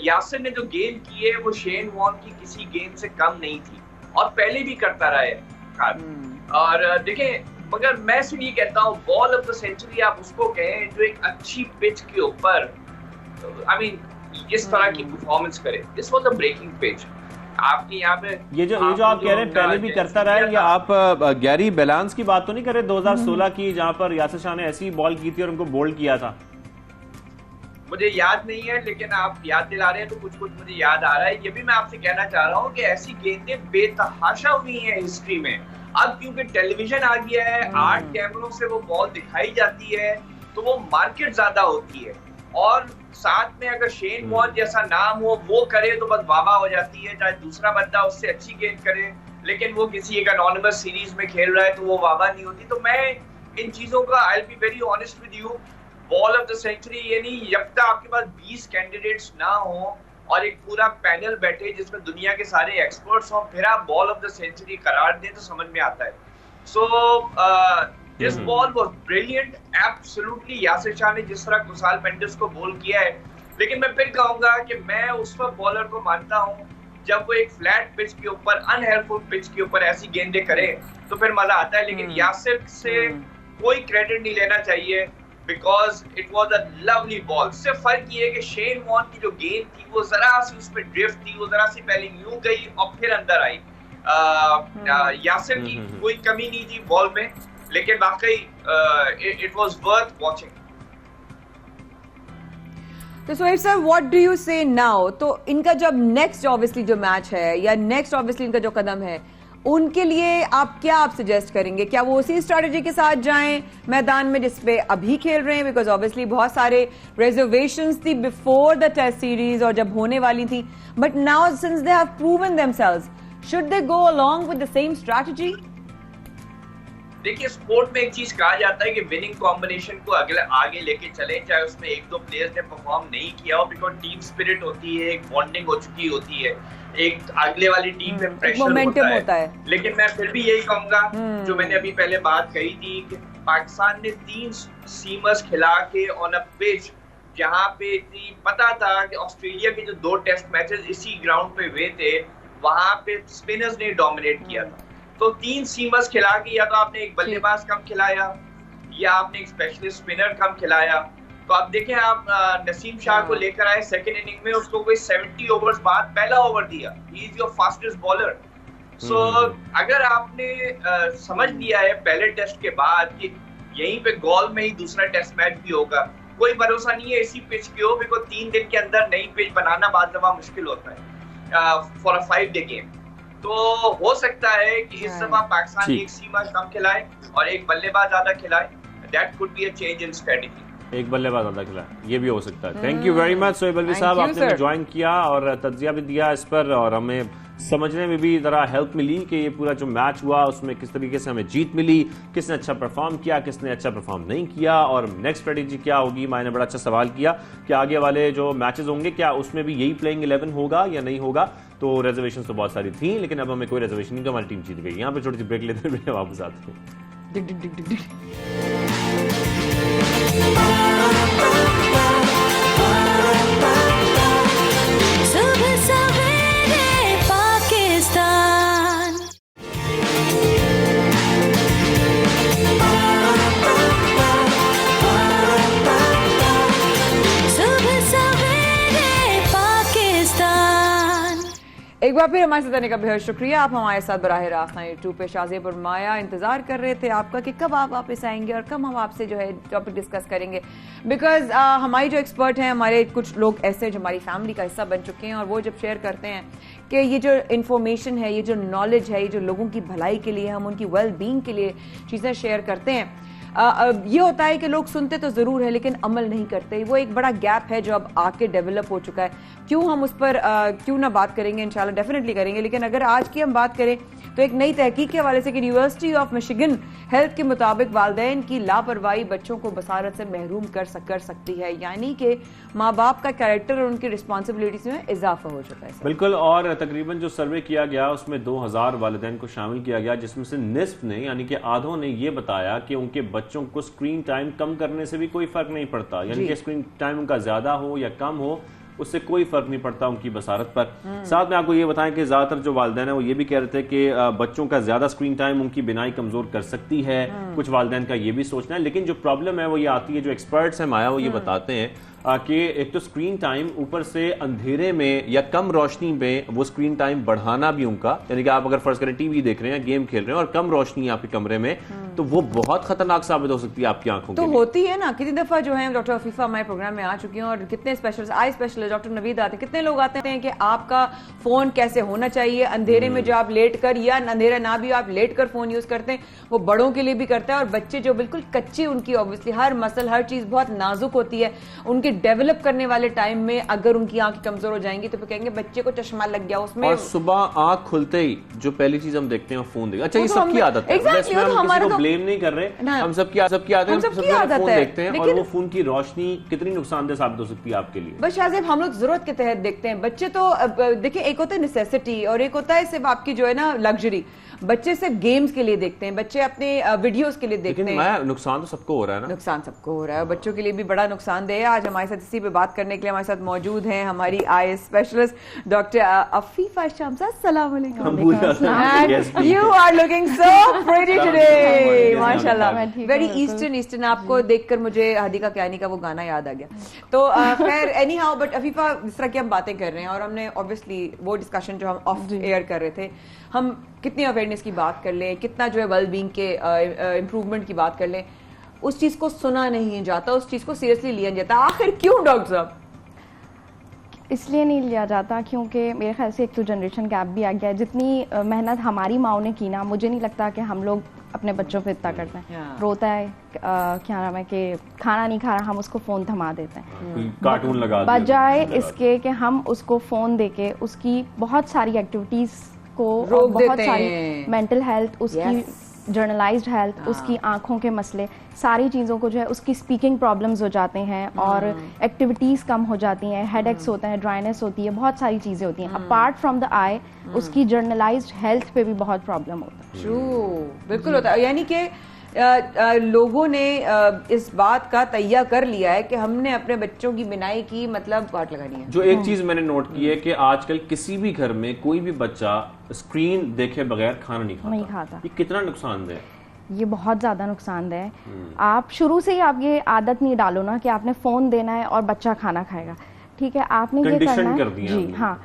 यासिर ने जो गेंद की है वो शेन वॉर्न की किसी गेंद से कम नहीं थी और पहले भी करता रहा है। और देखें, मगर मैं सिर्फ ये कहता हूँ बॉल ऑफ द सेंचुरी आप उसको कहें जो एक अच्छी पिच के ऊपर आई मीन इस तरह की परफॉर्मेंस करे। This was a breaking pitch. आपकी यहाँ पे ये जो आप कह रहे हैं पहले भी करता रहा है, या आप गैरी बेलांस की बात तो नहीं कर रहे 2016 की, जहां पर यासिर शाह ने ऐसी बॉल की थी और उनको बोल्ड किया था? मुझे याद नहीं है, लेकिन आप याद दिला रहे हैं तो कुछ कुछ मुझे याद आ रहा है। ये भी मैं आपसे कहना चाह रहा हूँ कि ऐसी गेंदें बेतहाशा हुई हैं हिस्ट्री में। अब क्योंकि टेलीविजन आ गया है, 8 कैमरों से वो बॉल दिखाई जाती है तो वो मार्केट ज्यादा होती है और साथ में अगर शेन वॉर्न जैसा नाम हो वो करे तो बस वाह हो जाती है, चाहे दूसरा बंदा उससे अच्छी गेंद करे, लेकिन वो किसी एक एनोनिमस सीरीज में खेल रहा है तो वो वाह नहीं होती। तो मैं इन चीजों का I will be very honest with you, ball of the century यानी जब तक आपके पास 20 कैंडिडेट्स ना हो और एक पूरा पैनल बैठे जिसमें दुनिया के सारे एक्सपर्ट्स हों, फिर आप बॉल ऑफ द सेंचुरी करार दें तो समझ में आता है। So this ball was brilliant, absolutely. Yasir Shah ने जिस तरह कुसाल मेंडिस को बॉल किया है, लेकिन मैं फिर कहूंगा कि मैं उस वक्त बॉलर को मानता हूं जब वो एक फ्लैट पिच के ऊपर, अनहेल्पफुल पिच के ऊपर ऐसी गेंदें करे तो फिर मजा आता है। लेकिन यासिर से कोई क्रेडिट नहीं लेना चाहिए because it was a lovely ball. सिर्फ फर्क ये है कि शेन वॉर्न की जो गेंद थी वो जरा सी उसमें ड्रिफ्ट थी, वो जरा सी पहले यूं गई और फिर अंदर आई। यासिर की कोई कमी नहीं थी बॉल में, लेकिन वाकई इट वाज वर्थ वाचिंग। तो Sohaib sir, what do you say now? तो इनका जब नेक्स्ट ऑब्वियसली जो मैच है या नेक्स्ट ऑब्वियसली इनका जो कदम है उनके लिए आप सजेस्ट करेंगे? क्या वो उसी स्ट्रेटजी के साथ जाएं मैदान में जिस पे अभी खेल रहे हैं? बिकॉज ऑब्वियसली बहुत सारे रिजर्वेशंस थी बिफोर द टेस्ट सीरीज और जब होने वाली थी, but now since they have proven themselves, should they go along with the same strategy? देखिए, स्पोर्ट में एक चीज कहा जाता है कि विनिंग कॉम्बिनेशन को आगे लेके चले, चाहे उसमें 1-2 प्लेयर्स ने परफॉर्म नहीं किया हो, बिकॉज टीम स्पिरिट होती है, एक बॉन्डिंग हो चुकी होती है, एक अगले वाली टीम में प्रेशर होता है। लेकिन मैं फिर भी यही कहूंगा जो मैंने अभी पहले बात कही थी कि पाकिस्तान ने 3 सीमर्स खिला के ऑन अ पिच जहां पे इतनी पता था कि ऑस्ट्रेलिया के जो 2 टेस्ट मैचेस इसी ग्राउंड पे हुए थे वहां पे स्पिनर्स ने डोमिनेट किया था। तो 3 सीमर्स खिला के या तो आपने एक बल्लेबाज कम खिलाया या आपने एक स्पेशलिस्ट स्पिनर कम खिलाया। तो आप देखें, आप नसीम शाह को लेकर आए सेकंड इनिंग में, उसको कोई 70 ओवर्स बाद पहला ओवर दिया। He is your fastest bowler. So अगर आपने समझ लिया है पहले टेस्ट के बाद कि यहीं पे गोल में ही दूसरा टेस्ट मैच भी होगा, कोई भरोसा नहीं है इसी पिच के हो, बिकॉज 3 दिन के अंदर नई पिच बनाना बाद दफा मुश्किल होता है फॉर अ 5 डे गेम। तो हो सकता है कि इस दफा पाकिस्तान एक सीमा कम खिलाए और एक बल्लेबाज ज्यादा खिलाए। That could be a change in strategy. एक बल्लेबाज ज्यादा खिलाए, ये भी हो सकता है। Thank you very much Sohaib Alvi sahab, आपने ज्वाइन किया और तज्जिया भी दिया इस पर और हमें समझने में भी ज़रा हेल्प मिली कि ये पूरा जो मैच हुआ उसमें किस तरीके से हमें जीत मिली, किसने अच्छा परफॉर्म किया, किसने अच्छा परफॉर्म नहीं किया, और नेक्स्ट स्ट्रेटेजी क्या होगी। मैंने बड़ा अच्छा सवाल किया कि आगे वाले जो मैचेस होंगे क्या उसमें भी यही प्लेइंग 11 होगा या नहीं होगा। तो रिजर्वेशन तो बहुत सारी थी, लेकिन अब हमें कोई रिजर्वेशन नहीं, तो हमारी टीम जीत गई। यहाँ पे छोटी सी ब्रेक लेते हुए वापस आते हैं। सुबह सवेरे पाकिस्तान। सुबह सवेरे पाकिस्तान। एक बार फिर हमारे साथ आने का बेहद शुक्रिया। आप हमारे साथ बराह रास्त यूट्यूब पे शाज़ेब और माया इंतजार कर रहे थे आपका कि कब आप वापस आएंगे और कब हम आपसे जो है टॉपिक डिस्कस करेंगे। बिकॉज हमारी जो एक्सपर्ट हैं, हमारे कुछ लोग ऐसे जो हमारी फैमिली का हिस्सा बन चुके हैं, और वो जब शेयर करते हैं कि ये जो इन्फॉर्मेशन है, ये जो नॉलेज है, ये जो लोगों की भलाई के लिए, हम उनकी वेल बींग के लिए चीज़ें शेयर करते हैं, ये होता है कि लोग सुनते तो जरूर है लेकिन अमल नहीं करते। वो एक बड़ा गैप है जो अब आके डेवलप हो चुका है। क्यों हम उस पर क्यों ना बात करेंगे, इंशाल्लाह डेफिनेटली करेंगे। लेकिन अगर आज की हम बात करें तो एक नई तहकीक के हवाले से कि यूनिवर्सिटी ऑफ मिशिगन हेल्थ के मुताबिक वालिदैन की लापरवाही बच्चों को बसारत से महरूम कर सकती है, यानी कि माँ बाप का कैरेक्टर और उनकी रिस्पॉन्सिबिलिटीज में इजाफा हो चुका है। बिल्कुल, और तकरीबन जो सर्वे किया गया उसमें 2000 वालिदैन को शामिल किया गया, जिसमें से निस्फ ने यानी कि आधों ने ये बताया कि उनके बच्चों को स्क्रीन टाइम कम करने से भी कोई फर्क नहीं पड़ता, यानी कि स्क्रीन टाइम उनका ज्यादा हो या कम हो उससे कोई फर्क नहीं पड़ता उनकी बसारत पर। साथ में आपको ये बताएं कि ज्यादातर जो वालिदैन है वो ये भी कह रहे थे कि बच्चों का ज्यादा स्क्रीन टाइम उनकी बिनाई कमजोर कर सकती है। कुछ वालिदैन का ये भी सोचना है, लेकिन जो प्रॉब्लम है वो ये आती है, जो एक्सपर्ट्स हैं माया वो ये बताते हैं कि एक तो स्क्रीन टाइम, ऊपर से अंधेरे में या कम रोशनी में वो स्क्रीन टाइम बढ़ाना भी उनका, यानी कि आप अगर फर्ज करें टीवी देख रहे हैं, गेम खेल रहे हैं और कम रोशनी आपके कमरे में, तो वो बहुत खतरनाक साबित हो सकती है आपकी आंखों के तो लिए। होती है ना। कितनी दफा जो है डॉक्टर अफीफा हमारे प्रोग्राम में आ चुकी हैं, और कितने स्पेशलिस्ट, आई स्पेशलिस्ट डॉक्टर नवीद आते हैं, कितने लोग आते हैं कि आपका फोन कैसे होना चाहिए अंधेरे में, जो आप लेट कर या अंधेरा ना भी आप लेट कर फोन यूज करते हैं, वो बड़ों के लिए भी करता है। और बच्चे जो बिल्कुल कच्चे, उनकी ऑब्वियसली हर मसल हर चीज बहुत नाजुक होती है, उनके डेवलप करने वाले टाइम में अगर उनकी आंखें कमजोर हो जाएंगी तो फिर कहेंगे बच्चे को चश्मा लग गया उसमें। और सुबह आंख खुलते ही जो पहली चीज हम देखते हैं फोन देखते हैं। अच्छा, ये तो सबकी आदत है, exactly, इसमें हम हमारा किसी को तो ब्लेम नहीं कर रहे, हम सबकी आदत है, सबकी आदत फोन है, देखते हैं। और लेकिन वो फोन की रोशनी कितनी नुकसानदेह साबित हो सकती है आपके लिए। बस शाज़ेब, हम लोग जरूरत के तहत देखते हैं। बच्चे तो देखिए, एक होता है नेसेसिटी और एक होता है सिर्फ आपकी जो है ना लग्जरी। बच्चे सिर्फ गेम्स के लिए देखते हैं, बच्चे अपने वीडियोस के लिए देखते हैं। लेकिन नुकसान तो सबको हो रहा है ना। नुकसान सबको हो रहा है, बच्चों के लिए भी बड़ा नुकसानदेह है। आज हमारे साथ इसी पे बात करने के लिए हमारे साथ मौजूद हैं हमारी eye specialist doctor Afifa Shamsa. अस्सलाम वालेकुम। You are looking so pretty today, माशाल्लाह, वेरी ईस्टर्न। आपको देखकर मुझे हदीका कियानी का वो गाना याद आ गया। तो खैर एनी हाउ, बट अफीफा, जिस तरह की हम बातें कर रहे हैं और हमने ऑब्वियसली वो डिस्कशन जो हम ऑफ एयर कर रहे थे, हम कितनी अवेयरनेस की बात कर लें, कितना जो है वेल बीइंग के इम्प्रूवमेंट की बात कर लें, उस चीज को सुना नहीं जाता, उस चीज को सीरियसली लिया नहीं जाता। आखिर क्यों डॉक्टर साहब? इसलिए नहीं लिया जाता क्योंकि मेरे ख्याल से एक तो जनरेशन गैप भी आ गया है। जितनी मेहनत हमारी माओ ने की ना, मुझे नहीं लगता कि हम लोग अपने बच्चों पे इतना करते हैं। रोता है क्या नाम है कि खाना नहीं खा रहा, हम उसको फोन थमा देते हैं, कार्टून लगा बजाय इसके कि हम उसको फोन देके उसकी बहुत सारी एक्टिविटीज को, बहुत सारी मेंटल हेल्थ, उसकी जर्नलाइज्ड हेल्थ, उसकी आंखों के मसले, सारी चीज़ों को जो है, उसकी स्पीकिंग प्रॉब्लम्स हो जाते हैं और एक्टिविटीज़ कम हो जाती हैं, हेडेक्स होते हैं, ड्राइनेस होती है, बहुत सारी चीज़ें होती हैं। अपार्ट फ्रॉम द आई, उसकी जर्नलाइज्ड हेल्थ पे भी बहुत प्रॉब्लम होता है। ट्रू, बिल्कुल होता है। यानी कि लोगों ने इस बात का तैयार कर लिया है कि हमने अपने बच्चों की बिनाई की मतलब वाट लगानी है। जो एक चीज मैंने नोट की है कि आजकल किसी भी घर में कोई भी बच्चा स्क्रीन देखे बगैर खाना नहीं खाता। ये कितना नुकसानदेह है? ये बहुत ज्यादा नुकसानदेह है। आप शुरू से ही आप ये आदत नहीं डालो ना कि आपने फोन देना है और बच्चा खाना खाएगा, ठीक है, आपने ये करना है जी, हाँ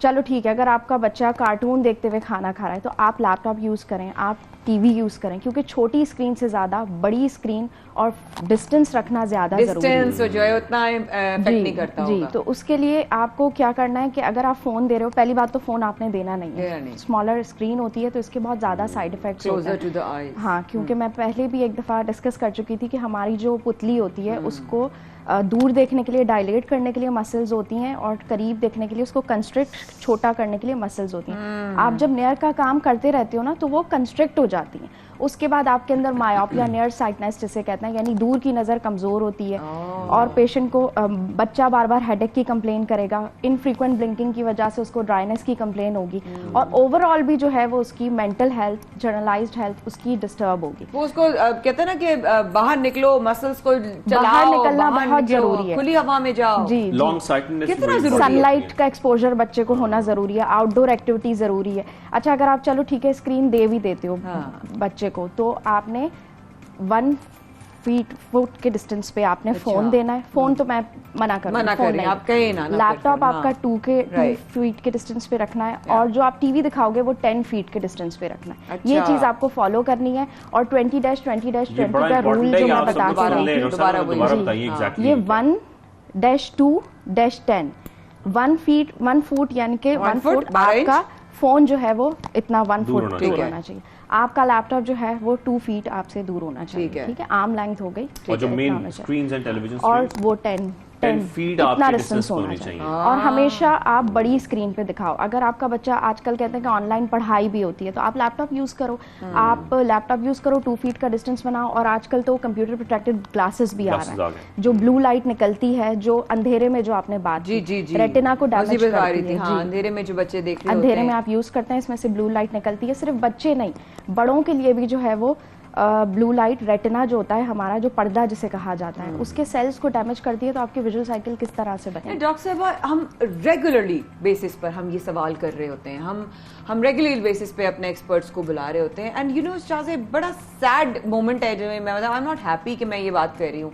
चलो ठीक है, अगर आपका बच्चा कार्टून देखते हुए खाना खा रहा है तो आप लैपटॉप यूज करें, आप टीवी यूज करें, क्योंकि छोटी स्क्रीन से ज्यादा बड़ी स्क्रीन और डिस्टेंस रखना ज्यादा जरूरी है। डिस्टेंस जो है उतना इफेक्ट नहीं करता जी, होगा। तो उसके लिए आपको क्या करना है कि अगर आप फोन दे रहे हो, पहली बात तो फोन आपने देना नहीं है, स्मॉलर स्क्रीन होती है तो इसके बहुत ज्यादा साइड इफेक्ट्स होते हैं। Closer to the eyes. हाँ, क्योंकि मैं पहले भी एक दफा डिस्कस कर चुकी थी कि हमारी जो पुतली होती है उसको दूर देखने के लिए डायलेट करने के लिए मसल्स होती हैं और करीब देखने के लिए उसको कंस्ट्रिक्ट छोटा करने के लिए मसल्स होती हैं। आप जब नियर का काम करते रहते हो ना तो वो कंस्ट्रिक्ट हो जाती हैं। उसके बाद आपके अंदर मायोपिया, नियर साइटनेस जिसे कहते हैं, यानी दूर की नज़र कमज़ोर होती है और पेशेंट को बच्चा बार बार हेडेक की कंप्लेन करेगा, इनफ्रीक्वेंट ब्लिंकिंग की वजह से उसको ड्राइनेस की कंप्लेन होगी और ओवरऑल भी जो है वो उसकी मेंटल हेल्थ, जनरलाइज्ड हेल्थ उसकी डिस्टर्ब होगी। वो उसको कहते हैं ना कि बाहर निकलो, मसल्स को चलाओ, बाहर निकलना बाहर बहुत निकलो, जरूरी है, खुली हवा में जाओ। जी, लॉन्ग साइटनेस कितना जरूरी है? सनलाइट का एक्सपोजर बच्चे को होना जरूरी है, आउटडोर एक्टिविटी जरूरी है। अच्छा, अगर आप चलो ठीक है स्क्रीन दे भी देते हो बच्चे को, तो आपने 1 फुट के डिस्टेंस पे आपने फोन देना है। फोन तो मैं मना कर रही हूं, आप कहे ना। लैपटॉप आपका 2 फीट के डिस्टेंस पे रखना है और जो आप टीवी दिखाओगे वो 10 फीट के डिस्टेंस पे रखना है। ये चीज आपको फॉलो करनी है। और 20-20-20 का रूल जो मैं बता रही हूँ, ये 1-2-10 1 फुट यानी कि 1 फुट आपका फोन जो है वो इतना 1 फुट दूर होना चाहिए। आपका लैपटॉप जो है वो 2 फीट आपसे दूर होना चाहिए। ठीक है, आर्म लेंथ हो गई। और जो मेन स्क्रीन्स एंड टेलीविजन और वो 10 फीट इतना डिस्टेंस होना चाहिए। और हमेशा आप बड़ी स्क्रीन पे दिखाओ। अगर आपका बच्चा, आजकल कहते हैं कि ऑनलाइन पढ़ाई भी होती है, तो आप लैपटॉप यूज करो। आप लैपटॉप यूज करो, 2 फीट का डिस्टेंस बनाओ। और आजकल तो कंप्यूटर प्रोटेक्टेड ग्लासेस भी आ रहे हैं, जो ब्लू लाइट निकलती है, जो अंधेरे में जो आपने बात की, रेटिना को डैमेज करती है। अंधेरे में जो बच्चे देख रहे अंधेरे में आप यूज करते हैं, इसमें से ब्लू लाइट निकलती है। सिर्फ बच्चे नहीं, बड़ों के लिए भी जो है वो ब्लू लाइट, रेटिना जो होता है हमारा, जो पर्दा जिसे कहा जाता है, उसके सेल्स को डैमेज करती है। तो आपके विजुअल साइकिल किस तरह से बने? डॉक्टर साहब, हम रेगुलरली बेसिस पर हम ये सवाल कर रहे होते हैं, हम रेगुलर बेसिस पे अपने एक्सपर्ट्स को बुला रहे होते हैं। एंड यू नो शाज़े, बड़ा सैड मोमेंट है जो मैं मतलब आई एम नॉट हैप्पी कि मैं ये बात कर रही हूँ।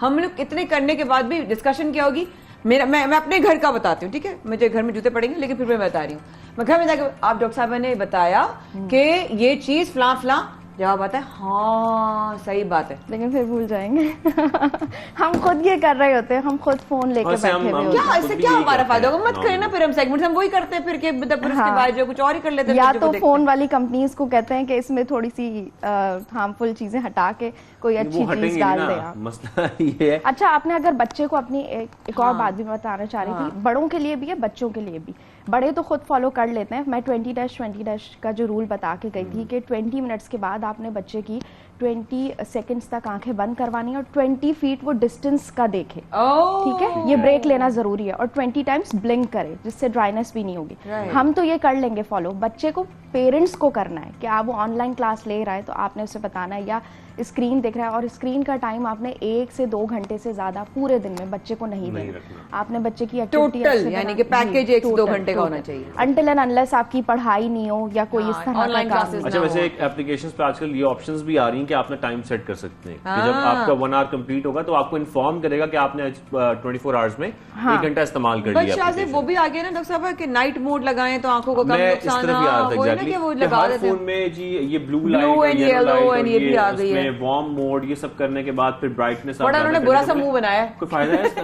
हम लोग इतने करने के बाद भी डिस्कशन क्या होगी? मैं अपने घर का बताती हूँ, ठीक है? मुझे घर में जूते पड़ेंगे, लेकिन फिर मैं बता रही हूँ। मैं घर में जाकर, आप डॉक्टर साहब ने बताया कि ये चीज फलां जवाब आता है, हाँ सही बात है, लेकिन फिर भूल जाएंगे। हम खुद ये कर रहे होते हैं, हम खुद फोन लेके बैठे हुए होते हैं। क्या इससे क्या हमारा फायदा होगा? मत करें ना फिर हम सेगमेंट हम वही करते हैं फिर के उसके बाद जो कुछ और ही कर लेते हैं। या तो फोन वाली कंपनीज को कहते हैं कि इसमें थोड़ी सी हार्मफुल चीजें हटा के कोई अच्छी चीज डाल दे आप। मसला ये है। अच्छा, आपने अगर बच्चे को अपनी एक और बात भी बताना चाह रही थी, बड़ों के लिए भी है, बच्चों के लिए भी। बड़े तो खुद फॉलो कर लेते हैं। मैं 20-20 का जो रूल बता के गई थी कि 20 मिनट्स के बाद आपने बच्चे की 20 सेकंड्स तक आंखें बंद करवानी है और 20 फीट वो डिस्टेंस का देखे। ठीक है, ये ब्रेक लेना जरूरी है। और 20 टाइम्स ब्लिंक करे, जिससे ड्राइनेस भी नहीं होगी। हम तो ये कर लेंगे फॉलो, बच्चे को, पेरेंट्स को करना है कि आप वो ऑनलाइन क्लास ले रहा है तो आपने उसे बताना है, या स्क्रीन देख रहा है और स्क्रीन का टाइम आपने 1 से 2 घंटे से ज्यादा पूरे दिन में बच्चे को नहीं देना। आपने बच्चे की टोटल यानी कि पैकेज 1 से 2 घंटे का होना चाहिए, अनटिल एंड अनलेस आपकी पढ़ाई नहीं हो या कोई इस तरह ऑनलाइन क्लासेस। अच्छा, वैसे एक एप्लीकेशंस पे आजकल ये ऑप्शंस भी आ रही हैं कि आपने टाइम सेट कर सकते हैं कि जब आपका 1 आवर कंप्लीट होगा तो आपको इन्फॉर्म करेगा कि आपने 24 आवर्स में 1 घंटा इस्तेमाल कर लिया। वो भी आ गया ना डॉक्टर साहब कि नाइट मोड लगाएं तो आंखों को कम नुकसान हर फोन में जी ये ब्लू लाइट, येलो एंड ये भी आ गई है, वार्म मोड, ये सब करने के बाद फिर ब्राइटनेस। बड़ा उन्होंने बुरा सा मुंह बनाया है, कोई फायदा है इसका?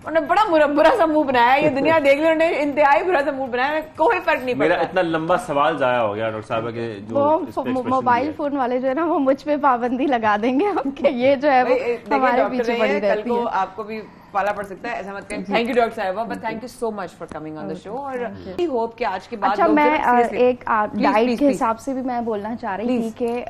उन्होंने बड़ा बुरा सा मुंह बनाया है, ये दुनिया देख ली, उन्होंने इंतहाई बुरा सा मुंह बनाया है, कोई फर्क नहीं पड़ता। मेरा इतना लंबा सवाल जाया हो गया डॉक्टर साहब के जो मोबाइल फोन वाले जो है ना, वो मुझ पे पाबंदी लगा देंगे कि ये जो है वो हमारे पीछे पड़ी रहती है। आपको भी पाला पड़ सकता है, ऐसा मत करें। थैंक यू डॉक्टर साहिबा, but thank you so much for coming on the show. और आई होप कि आज के बाद अच्छा, मैं एक डाइट के हिसाब से भी मैं बोलना चाह रही थी कि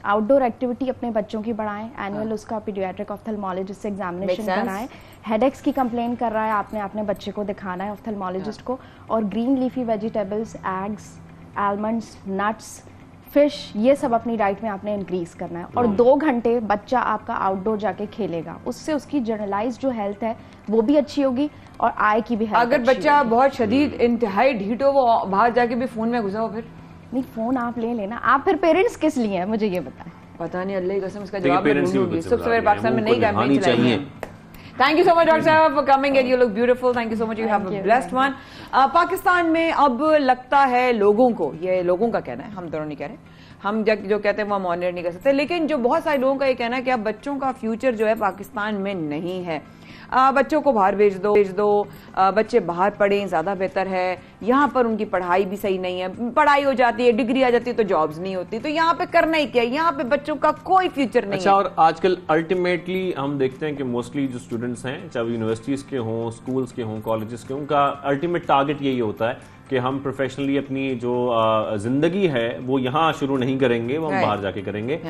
आउटडोर एक्टिविटी अपने बच्चों की बढ़ाएं। एनुअल उसका पीडियाट्रिक ऑफ्थेल्मोलॉजिस्ट से एग्जामिनेशन कराएं। हेडेक्स की कंप्लेन कर रहा है, आपने अपने बच्चे को दिखाना है ऑफ्थेल्मोलॉजिस्ट को। और green leafy vegetables, eggs, almonds, nuts, fish, ये सब अपनी डाइट में आपने इंक्रीज करना है। और 2 घंटे बच्चा आपका आउटडोर जाके खेलेगा, उससे उसकी जनरलाइज जो हेल्थ है वो भी अच्छी होगी और आई की भी हेल्थ। अगर बच्चा बहुत शदीद इंतहाई ढीठ हो, वो बाहर जाके भी फोन में घुसा हो, फिर नहीं, फोन आप ले लेना। आप फिर पेरेंट्स किस लिए हैं, मुझे ये बताएं। पता नहीं, अल्लाह की कसम इसका जवाब मैं ढूंढूंगी। सबसे पाकिस्तान में नई कैंपेन चलाई। Thank you so much doctor साहब for coming and you look beautiful. Thank you so much, you have a blessed one. Pakistan में अब लगता है लोगों को, ये लोगों का कहना है, हम दोनों नहीं कह रहे, हम जो कहते हैं वो मॉनिटर नहीं कर सकते। लेकिन जो बहुत सारे लोगों का ये कहना है कि अब बच्चों का फ्यूचर जो है पाकिस्तान में नहीं है, बच्चों को बाहर भेज दो, बच्चे बाहर पढ़ें ज़्यादा बेहतर है, यहाँ पर उनकी पढ़ाई भी सही नहीं है, पढ़ाई हो जाती है, डिग्री आ जाती है तो जॉब्स नहीं होती, तो यहाँ पे करना ही क्या है, यहाँ पे बच्चों का कोई फ्यूचर नहीं है। और आजकल अल्टीमेटली हम देखते हैं कि मोस्टली जो स्टूडेंट्स हैं, चाहे वो यूनिवर्सिटीज़ के हों, स्कूल्स के हों, कॉलेजेस के, उनका अल्टीमेट टारगेट यही होता है कि हम प्रोफेशनली अपनी जो जिंदगी है वो यहाँ शुरू नहीं करेंगे, वो हम बाहर जाके करेंगे।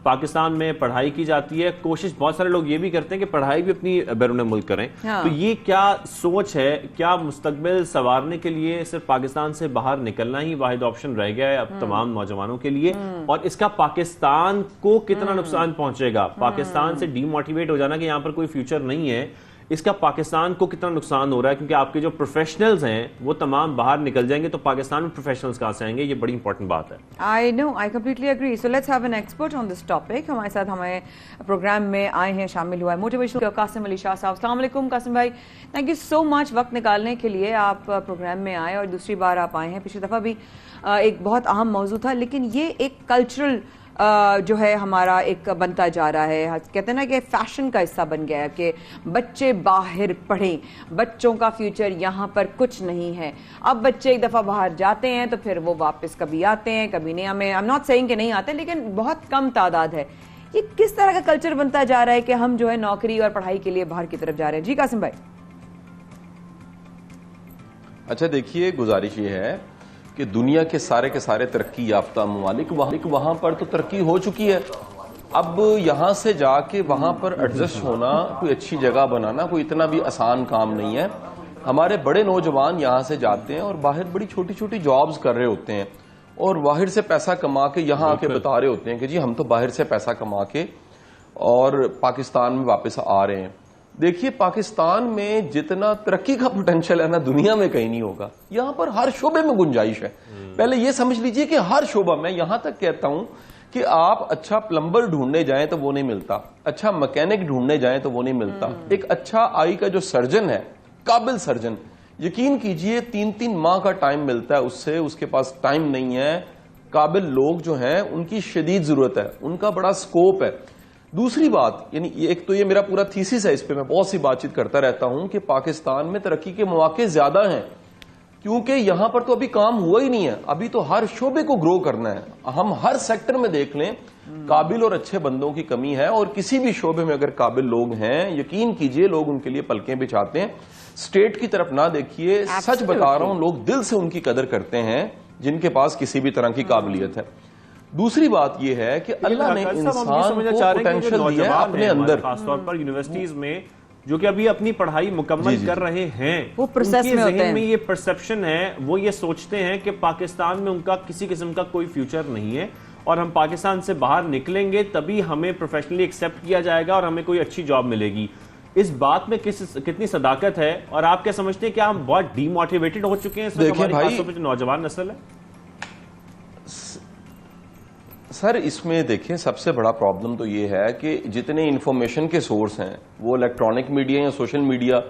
पाकिस्तान में पढ़ाई की जाती है, कोशिश बहुत सारे लोग ये भी करते हैं कि पढ़ाई भी अपनी बैरून मुल्क करें। तो ये क्या सोच है, क्या मुस्तकबिल संवारने के लिए सिर्फ पाकिस्तान से बाहर निकलना ही वाहिद ऑप्शन रह गया है अब तमाम नौजवानों के लिए, और इसका पाकिस्तान को कितना नुकसान पहुंचेगा? पाकिस्तान से डीमोटिवेट हो जाना कि यहाँ पर कोई फ्यूचर नहीं है, इसका पाकिस्तान को कितना नुकसान हो रहा है? क्योंकि आपके जो प्रोफेशनल्स हैं वो तमाम बाहर निकल जाएंगे, तो पाकिस्तान में प्रोफेशनल्स कहां से आएंगे? ये बड़ी इंपॉर्टेंट बात है। I know, I completely agree. So let's have an expert on this topic. हमारे साथ हमारे प्रोग्राम में आए हैं, शामिल हुआ है मोटिवेशनल कासिम अली शाह साहब। अस्सलाम वालेकुम कासिम भाई, थैंक यू सो मच वक्त निकालने के लिए। आप प्रोग्राम में आए और दूसरी बार आप आए हैं। पिछली दफा भी एक बहुत अहम मौजू था, लेकिन ये एक कल्चरल जो है हमारा एक बनता जा रहा है, कहते हैं ना कि फैशन का हिस्सा बन गया है कि बच्चे बाहर पढ़ें, बच्चों का फ्यूचर यहाँ पर कुछ नहीं है। अब बच्चे एक दफ़ा बाहर जाते हैं तो फिर वो वापस कभी आते हैं कभी नहीं। हमें आई एम नॉट सेइंग कि नहीं आते, लेकिन बहुत कम तादाद है। ये किस तरह का कल्चर बनता जा रहा है कि हम जो है नौकरी और पढ़ाई के लिए बाहर की तरफ जा रहे हैं? जी कासिम भाई। अच्छा देखिए, गुजारिश ये है कि दुनिया के सारे तरक्की याफ्ता ममालिक वहां पर तो तरक्की हो चुकी है। अब यहां से जाके वहां पर एडजस्ट होना, कोई अच्छी जगह बनाना कोई इतना भी आसान काम नहीं है। हमारे बड़े नौजवान यहां से जाते हैं और बाहर बड़ी छोटी छोटी जॉब्स कर रहे होते हैं और बाहर से पैसा कमा के यहां आके बता रहे होते हैं कि जी हम तो बाहर से पैसा कमा के और पाकिस्तान में वापस आ रहे हैं। देखिए, पाकिस्तान में जितना तरक्की का पोटेंशियल है ना, दुनिया में कहीं नहीं होगा। यहां पर हर शोबे में गुंजाइश है। पहले ये समझ लीजिए कि हर शोबा, मैं यहां तक कहता हूं कि आप अच्छा प्लम्बर ढूंढने जाएं तो वो नहीं मिलता, अच्छा मैकेनिक ढूंढने जाएं तो वो नहीं मिलता, एक अच्छा आई का जो सर्जन है, काबिल सर्जन, यकीन कीजिए 3-3 माह का टाइम मिलता है उससे, उसके पास टाइम नहीं है। काबिल लोग जो हैं उनकी शदीद जरूरत है, उनका बड़ा स्कोप है। दूसरी बात, यानी एक तो ये मेरा पूरा थीसिस है, इस पे मैं बहुत सी बातचीत करता रहता हूं कि पाकिस्तान में तरक्की के मौके ज्यादा हैं, क्योंकि यहां पर तो अभी काम हुआ ही नहीं है। अभी तो हर शोबे को ग्रो करना है। हम हर सेक्टर में देख लें, काबिल और अच्छे बंदों की कमी है, और किसी भी शोबे में अगर काबिल लोग हैं, यकीन कीजिए लोग उनके लिए पलकें बिछाते हैं। स्टेट की तरफ ना देखिए, सच बता रहा हूं, लोग दिल से उनकी कदर करते हैं जिनके पास किसी भी तरह की काबिलियत है। दूसरी बात यह है कि अल्लाह ने इंसान को पोटेंशियल दिया है अपने अंदर, खासतौर पर यूनिवर्सिटीज में जो कि अभी अपनी पढ़ाई मुकम्मल कर रहे हैं, वो प्रोसेस में होते हैं। में ये परसेप्शन है, वो ये सोचते हैं कि पाकिस्तान में उनका किसी किस्म का कोई फ्यूचर नहीं है और हम पाकिस्तान से बाहर निकलेंगे तभी हमें प्रोफेशनली एक्सेप्ट किया जाएगा और हमें कोई अच्छी जॉब मिलेगी। इस बात में कितनी सदाकत है, और आप क्या समझते हैं कि हम बहुत डीमोटिवेटेड हो चुके हैं? देखिए भाई, जो नौजवान नस्ल है सर, इसमें देखें सबसे बड़ा प्रॉब्लम तो ये है कि जितने इंफॉर्मेशन के सोर्स हैं, वो इलेक्ट्रॉनिक मीडिया या सोशल मीडिया,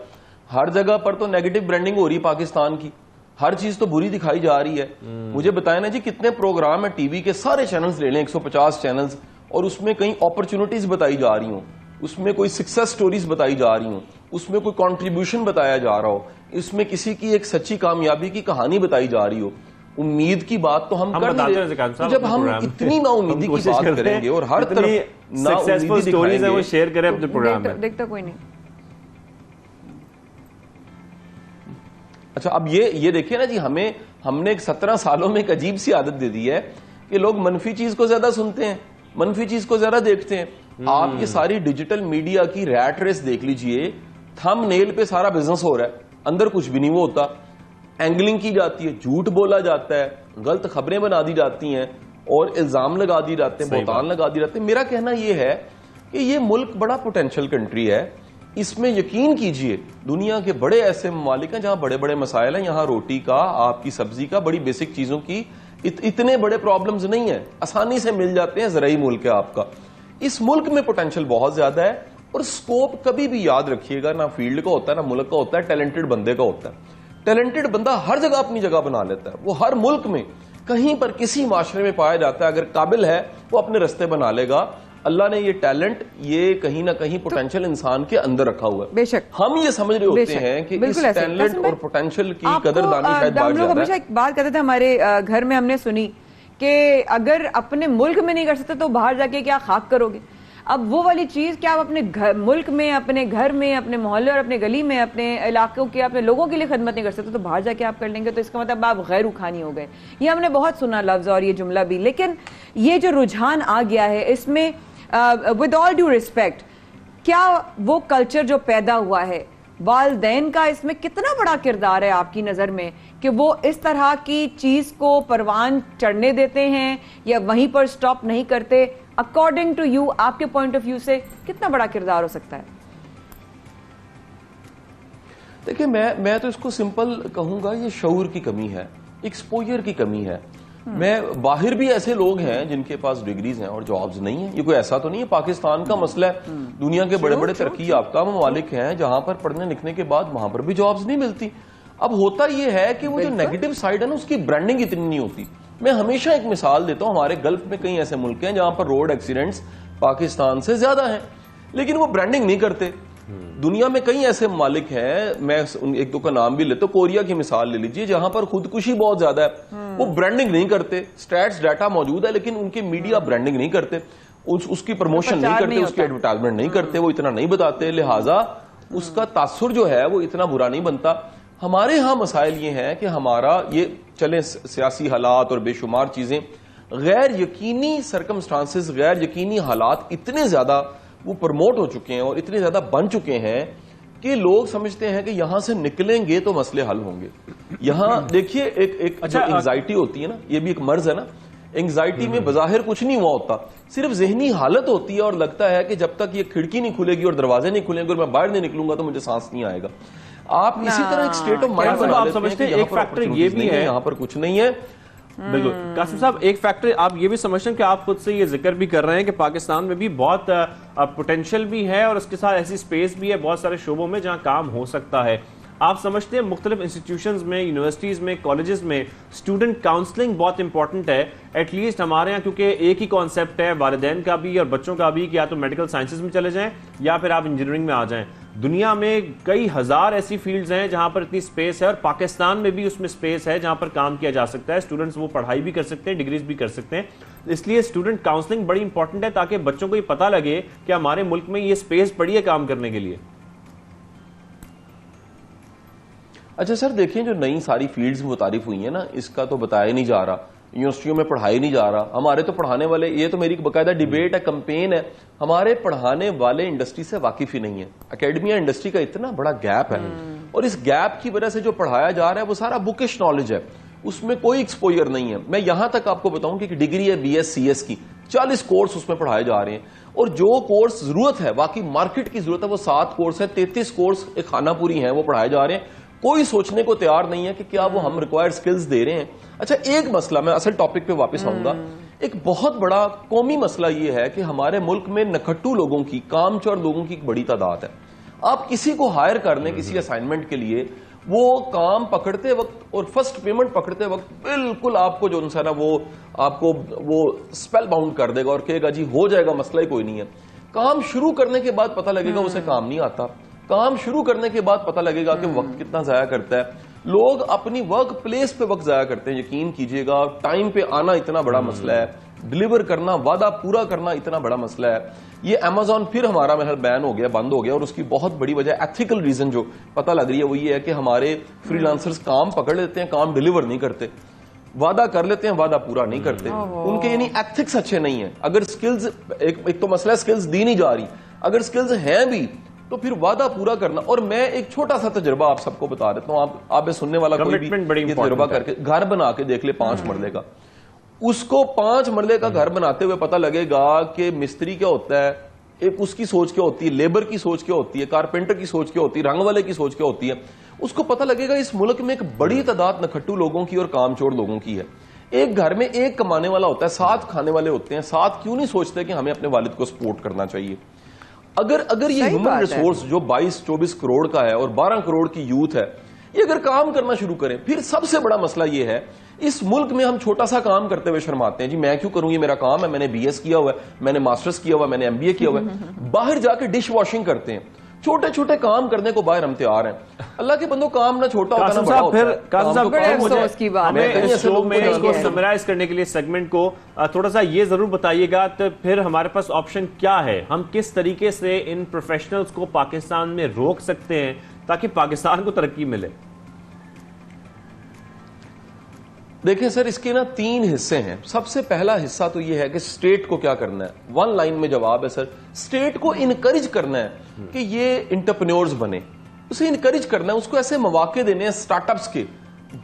हर जगह पर तो नेगेटिव ब्रांडिंग हो रही है पाकिस्तान की। हर चीज तो बुरी दिखाई जा रही है। मुझे बताएं ना जी, कितने प्रोग्राम है टीवी के, सारे चैनल्स ले लें, 150 चैनल्स, और उसमें कहीं अपॉर्चुनिटीज बताई जा रही हो, उसमें कोई सक्सेस स्टोरीज बताई जा रही हो, उसमें कोई कंट्रीब्यूशन बताया जा रहा हो, इसमें किसी की एक सच्ची कामयाबी की कहानी बताई जा रही हो। उम्मीद की बात तो हम कर नहीं रहे, तो जब हम इतनी नाउमीदी की बात करेंगे और हर तरफ सक्सेसफुल स्टोरीज है वो शेयर करें अपने प्रोग्राम में, देखता कोई नहीं। अच्छा, अब ये देखिए ना जी, हमने 17 सालों में एक अजीब सी आदत दे दी है कि लोग मनफी चीज को ज्यादा सुनते हैं, मनफी चीज को ज्यादा देखते हैं। आप ये सारी डिजिटल मीडिया की रैट रेस देख लीजिए, थंबनेल पे सारा बिजनेस हो रहा है, अंदर कुछ भी नहीं वो होता। एंगलिंग की जाती है, झूठ बोला जाता है, गलत खबरें बना दी जाती हैं और इल्जाम लगा दिए जाते हैं, बहतान लगा दिए जाते हैं। मेरा कहना यह है कि ये मुल्क बड़ा पोटेंशियल कंट्री है, इसमें यकीन कीजिए दुनिया के बड़े ऐसे ममालिक हैं जहां बड़े बड़े मसाइल हैं। यहां रोटी का, आपकी सब्जी का, बड़ी बेसिक चीजों की इतने बड़े प्रॉब्लम्स नहीं है, आसानी से मिल जाते हैं। ज़राई मुल्क है आपका, इस मुल्क में पोटेंशियल बहुत ज्यादा है। और स्कोप कभी भी याद रखिएगा, ना फील्ड का होता है ना मुल्क का होता है, टैलेंटेड बंदे का होता है। टैलेंटेड बंदा हर जगह अपनी जगह बना लेता है, वो हर मुल्क में कहीं पर किसी माशरे में पाया जाता है, अगर काबिल है वो अपने रास्ते बना लेगा। अल्लाह ने ये टैलेंट, ये कहीं ना कहीं पोटेंशियल इंसान के अंदर रखा हुआ है। बेशक हम ये समझ रहे होते हैं कि इस टैलेंट और पोटेंशियल की कदरदानी शायद बाहर ज्यादा है। हमेशा एक बात कहते थे हमारे घर में, हमने सुनी कि अगर अपने मुल्क में नहीं कर सकते तो बाहर जाके क्या खाक करोगे। अब वो वाली चीज क्या आप अपने मुल्क में, अपने घर में, अपने मोहल्ले और अपने गली में, अपने इलाकों के, अपने लोगों के लिए खिदमत नहीं कर सकते तो बाहर जाके आप कर लेंगे, तो इसका मतलब आप गैर उखानी हो गए। ये हमने बहुत सुना लफ्ज और ये जुमला भी। लेकिन ये जो रुझान आ गया है इसमें, विद ऑल ड्यू रिस्पेक्ट, क्या वो कल्चर जो पैदा हुआ है, वालदैन का इसमें कितना बड़ा किरदार है आपकी नज़र में कि वो इस तरह की चीज को परवान चढ़ने देते हैं या वहीं पर स्टॉप नहीं करते? अकॉर्डिंग टू यू, आपके पॉइंट ऑफ व्यू से कितना बड़ा किरदार हो सकता है? देखिए, मैं तो इसको सिंपल कहूंगा, ये शऊर की कमी है, एक्सपोजर की कमी है। मैं बाहर भी ऐसे लोग हैं जिनके पास डिग्रीज हैं और जॉब्स नहीं है। ये कोई ऐसा तो नहीं है पाकिस्तान का मसला है। दुनिया के बड़े बड़े तरक्की याफ्ता ममालिक हैं जहां पर पढ़ने लिखने के बाद वहां पर भी जॉब्स नहीं मिलती। अब होता यह है कि वो जो नेगेटिव साइड है ना, उसकी ब्रांडिंग इतनी नहीं होती। मैं हमेशा एक मिसाल देता हूं, हमारे गल्फ में कई ऐसे मुल्क हैं जहां पर रोड एक्सीडेंट्स पाकिस्तान से ज्यादा हैं, लेकिन वो ब्रांडिंग नहीं करते। दुनिया में कई ऐसे ममालिक हैं, मैं एक दो का नाम भी लेता हूं, कोरिया की मिसाल ले लीजिए, जहां पर खुदकुशी बहुत ज्यादा है। वो ब्रांडिंग नहीं करते, स्टैट्स डाटा मौजूद है लेकिन उनके मीडिया ब्रांडिंग नहीं करते, उसकी प्रमोशन नहीं करते, उसकी एडवर्टाइजमेंट नहीं करते, वो इतना नहीं बताते, लिहाजा उसका तासुर जो है वो इतना बुरा नहीं बनता। हमारे यहाँ मसाइल ये हैं कि हमारा ये चले सियासी हालात और बेशुमार चीजें, गैर यकीनी सरकमस्टांसेस, गैर यकीनी हालात इतने ज्यादा वो प्रमोट हो चुके हैं और इतने ज्यादा बन चुके हैं कि लोग समझते हैं कि यहां से निकलेंगे तो मसले हल होंगे। यहां देखिए, एक जो एंग्जाइटी होती है ना, ये भी एक मर्ज है ना। एंग्जाइटी में बज़ाहिर कुछ नहीं हुआ होता, सिर्फ जहनी हालत होती है और लगता है कि जब तक ये खिड़की नहीं खुलेगी और दरवाजे नहीं खुलेंगे और मैं बाहर नहीं निकलूंगा तो मुझे सांस नहीं आएगा। आप इसी तरह एक स्टेट ऑफ माइंड बना लेते हैं। एक फैक्टर ये भी है, यहाँ पर कुछ नहीं है। बिल्कुल कासिम साहब, एक फैक्टर आप ये भी समझते हैं कि आप खुद से ये जिक्र भी कर रहे हैं कि पाकिस्तान में भी बहुत पोटेंशियल भी है और उसके साथ ऐसी स्पेस भी है बहुत सारे शोबों में जहां काम हो सकता है। आप समझते हैं मुख्तलिफ इंस्टीट्यूशंस में, यूनिवर्सिटीज में, कॉलेजेस में स्टूडेंट काउंसलिंग बहुत इंपॉर्टेंट है। एटलीस्ट हमारे यहाँ क्योंकि एक ही कॉन्सेप्ट है वालिदैन का भी और बच्चों का भी कि या तो मेडिकल साइंसेज में चले जाएं या फिर आप इंजीनियरिंग में आ जाएं। दुनिया में कई हजार ऐसी फील्ड्स हैं जहां पर इतनी स्पेस है और पाकिस्तान में भी उसमें स्पेस है जहां पर काम किया जा सकता है। स्टूडेंट्स वो पढ़ाई भी कर सकते हैं, डिग्रीज भी कर सकते हैं। इसलिए स्टूडेंट काउंसलिंग बड़ी इंपॉर्टेंट है ताकि बच्चों को ये पता लगे कि हमारे मुल्क में ये स्पेस पड़ी है काम करने के लिए। अच्छा सर, देखिए जो नई सारी फील्ड्स मुतारिफ हुई है ना, इसका तो बताया नहीं जा रहा, यूनिवर्सिटियों में पढ़ाई नहीं जा रहा। हमारे तो पढ़ाने वाले, ये तो मेरी बाकायदा डिबेट है, कैंपेन है, हमारे पढ़ाने वाले इंडस्ट्री से वाकिफ ही नहीं है। एकेडमिया इंडस्ट्री का इतना बड़ा गैप है और इस गैप की वजह से जो पढ़ाया जा रहा है वो सारा बुकिश नॉलेज है, उसमें कोई एक्सपोजर नहीं है। मैं यहां तक आपको बताऊं कि डिग्री है BS CS की, 40 कोर्स उसमें पढ़ाए जा रहे हैं और जो कोर्स जरूरत है, वाकई मार्केट की जरूरत है, वो 7 कोर्स है, 33 कोर्स एक खानापुरी हैं वो पढ़ाए जा रहे हैं। कोई सोचने को तैयार नहीं है कि क्या वो हम रिक्वायर्ड स्किल्स दे रहे हैं। अच्छा, एक मसला, मैं असल टॉपिक पे वापस आऊंगा, एक बहुत बड़ा कौमी मसला ये है कि हमारे मुल्क में नखट्टू लोगों की, कामचोर लोगों की एक बड़ी तादाद है। आप किसी को हायर करने किसी असाइनमेंट के लिए, वो काम पकड़ते वक्त और फर्स्ट पेमेंट पकड़ते वक्त बिल्कुल आपको जो है ना वो आपको वो स्पेल बाउंड कर देगा और कहेगा जी हो जाएगा, मसला ही कोई नहीं है। काम शुरू करने के बाद पता लगेगा उसे काम नहीं आता। काम शुरू करने के बाद पता लगेगा कि वक्त कितना जाया करता है। लोग अपनी वर्क प्लेस पे वक्त जाया करते हैं। यकीन कीजिएगा, टाइम पे आना इतना बड़ा मसला है, डिलीवर करना, वादा पूरा करना इतना बड़ा मसला है। ये अमेज़न फिर हमारा महल बैन हो गया, बंद हो गया, और उसकी बहुत बड़ी वजह एथिकल रीजन जो पता लग रही है वो ये है कि हमारे फ्रीलांसर्स काम पकड़ लेते हैं, काम डिलीवर नहीं करते, वादा कर लेते हैं, वादा पूरा नहीं करते। उनके यानी एथिक्स अच्छे नहीं है। अगर स्किल्स, एक तो मसला स्किल्स दी नहीं जा रही, अगर स्किल्स हैं भी तो फिर वादा पूरा करना। और मैं एक छोटा सा तजुर्बा आप सबको बता देता हूं, आप सुनने वाला कोई भी ये तजुर्बा करके घर बना के देख ले 5 मरले का, उसको 5 मरले का घर बनाते हुए पता लगेगा कि मिस्त्री क्या होता है, एक उसकी सोच क्या होती है, लेबर की सोच क्या होती है, कारपेंटर की सोच क्या होती है, रंग वाले की सोच क्या होती है। उसको पता लगेगा इस मुल्क में एक बड़ी तादाद नखट्टू लोगों की और कामचोर लोगों की है। एक घर में एक कमाने वाला होता है, 7 खाने वाले होते हैं। 7 क्यों नहीं सोचते कि हमें अपने वालिद को सपोर्ट करना चाहिए। अगर ये ह्यूमन रिसोर्स जो 22-24 करोड़ का है और 12 करोड़ की यूथ है, ये अगर काम करना शुरू करें, फिर सबसे बड़ा मसला ये है इस मुल्क में हम छोटा सा काम करते हुए शर्माते हैं, जी मैं क्यों करूं, ये मेरा काम है, मैंने BS किया हुआ है, मैंने मास्टर्स किया हुआ है, मैंने MBA किया हुआ है। बाहर जाके डिश वॉशिंग करते हैं, छोटे छोटे काम करने को बाहर हम तैयार हैं। अल्लाह के बंदो, काम ना छोटा होता ना बड़ा होता है। कासिम साहब, बड़े अफसोस की बात हमें है। इस शो में इसको समराइज करने के लिए सेगमेंट को थोड़ा सा ये जरूर बताइएगा, तो फिर हमारे पास ऑप्शन क्या है, हम किस तरीके से इन प्रोफेशनल्स को पाकिस्तान में रोक सकते हैं ताकि पाकिस्तान को तरक्की मिले। देखिए सर, इसके ना 3 हिस्से हैं। सबसे पहला हिस्सा तो ये है कि स्टेट को क्या करना है। 1 लाइन में जवाब है सर, स्टेट को इनकरेज करना है कि ये इंटरप्रेन्योर्स बने, उसे इनकरेज करना है, उसको ऐसे मौके देने हैं स्टार्टअप्स के।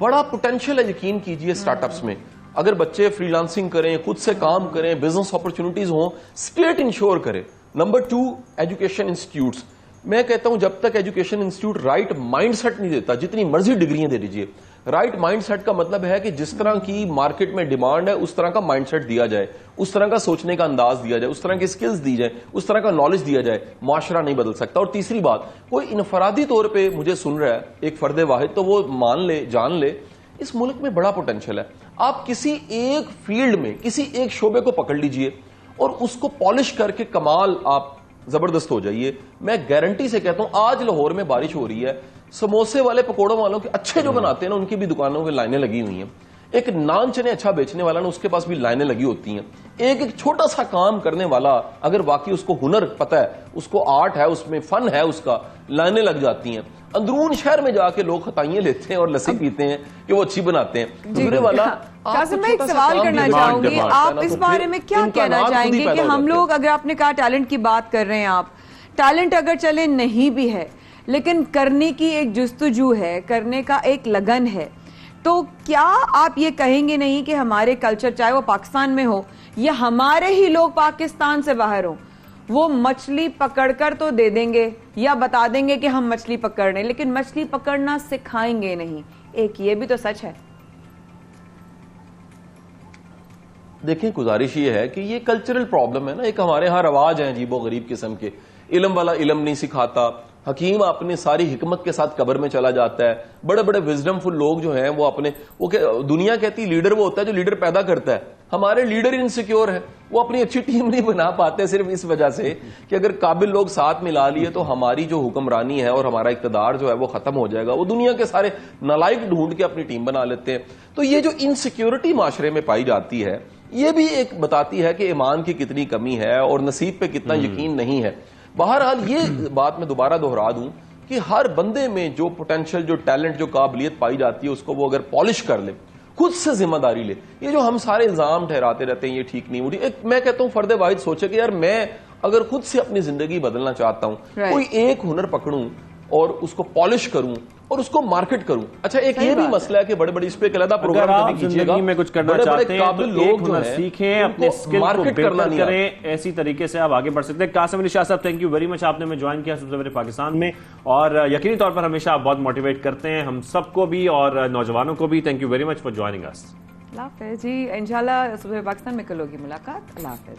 बड़ा पोटेंशियल है, यकीन कीजिए स्टार्टअप्स में। अगर बच्चे फ्रीलांसिंग करें, खुद से काम करें, बिजनेस अपॉर्चुनिटीज हो, स्टेट इंश्योर करे। Number 2, education institutes. मैं कहता हूं जब तक एजुकेशन इंस्टीट्यूट राइट माइंडसेट नहीं देता, जितनी मर्जी डिग्रियां दे दीजिए, राइट माइंडसेट का मतलब है कि जिस तरह की मार्केट में डिमांड है उस तरह का माइंडसेट दिया जाए, उस तरह का सोचने का अंदाज दिया जाए, उस तरह की स्किल्स दी जाए, उस तरह का नॉलेज दिया जाए, माशरा नहीं बदल सकता। और तीसरी बात, कोई इनफरादी तौर पे मुझे सुन रहा है एक फर्द वाहिद, तो वो मान ले, जान ले, इस मुल्क में बड़ा पोटेंशियल है। आप किसी एक फील्ड में किसी एक शोबे को पकड़ लीजिए और उसको पॉलिश करके कमाल आप जबरदस्त हो जाइए। मैं गारंटी से कहता हूं, आज लाहौर में बारिश हो रही है, समोसे वाले पकोड़ों वालों के अच्छे जो बनाते हैं ना, उनकी भी दुकानों में लाइनें लगी हुई हैं। एक नान चने अच्छा बेचने वाला ना, उसके पास भी लाइनें लगी होती हैं। एक एक छोटा सा काम करने वाला अगर वाकई उसको हुनर पता है, उसको आर्ट है, उसमें फन है उसका, लाइनें लग जाती हैं। अंदरून शहर में जाके लोग खताइयां लेते हैं और लस्सी पीते हैं कि वो अच्छी बनाते हैं। दूसरे वाला, कासिम, मैं एक सवाल करना चाहूंगी, आप इस बारे में क्या कहना चाहेंगे कि हम लोग, अगर आपने कहा टैलेंट की बात कर रहे हैं आप, टैलेंट अगर चले नहीं भी है लेकिन करने की एक जुस्तजू है, करने का एक लगन है, तो क्या आप ये कहेंगे नहीं कि हमारे कल्चर, चाहे वो पाकिस्तान में हो या हमारे ही लोग पाकिस्तान से बाहर हो, वो मछली पकड़कर तो दे देंगे या बता देंगे कि हम मछली पकड़ रहे हैं, लेकिन मछली पकड़ना सिखाएंगे नहीं। एक ये भी तो सच है। देखिए, गुजारिश ये है कि ये कल्चरल प्रॉब्लम है ना, एक हमारे यहाँ रवाज है अजीबो गरीब किस्म के, इल्म वाला इल्म नहीं सिखाता, हकीम अपने सारी हिकमत के साथ कब्र में चला जाता है। बड़े बड़े विजडमफुल लोग जो हैं वो अपने, दुनिया कहती लीडर वो होता है जो लीडर पैदा करता है। हमारे लीडर इनसिक्योर है, वो अपनी अच्छी टीम नहीं बना पाते सिर्फ इस वजह से कि अगर काबिल लोग साथ मिला लिए तो हमारी जो हुक्मरानी है और हमारा इक्तदार जो है वो खत्म हो जाएगा। वो दुनिया के सारे नालायक ढूंढ के अपनी टीम बना लेते हैं। तो ये जो इनसिक्योरिटी माशरे में पाई जाती है, ये भी एक बताती है कि ईमान की कितनी कमी है और नसीब पे कितना यकीन नहीं है। बहरहाल ये बात मैं दोबारा दोहरा दूं कि हर बंदे में जो पोटेंशियल, जो टैलेंट, जो काबिलियत पाई जाती है, उसको वो अगर पॉलिश कर ले, खुद से जिम्मेदारी ले। ये जो हम सारे इल्जाम ठहराते रहते हैं ये ठीक नहीं उठी, मैं कहता हूं फर्द वाहिद सोचे कि यार मैं अगर खुद से अपनी जिंदगी बदलना चाहता हूं, कोई एक हुनर पकड़ूं और उसको पॉलिश करूं और उसको मार्केट करूं। अच्छा, एक ये भी मसला है कि बड़े बड़े इस पे एक अलग प्रोग्राम जिंदगी में कुछ करना चाहते हैं तो लोग हुनर सीखें, अपने स्किल को बेहतर करें, ऐसी तरीके से आप आगे बढ़ सकते हैं। कासिम अली शाह साहब, थैंक यू वेरी मच, आपने हमें ज्वाइन किया सबसे पहले पाकिस्तान में, और यकीनी तौर पर हमेशा आप बहुत मोटिवेट करते हैं हम सबको भी और नौजवानों को भी। Thank you very much for joining us. Allah हाफिज जी, इंशाल्लाह सुबह पाकिस्तान में कल होगी मुलाकात। अल्लाह हाफिज।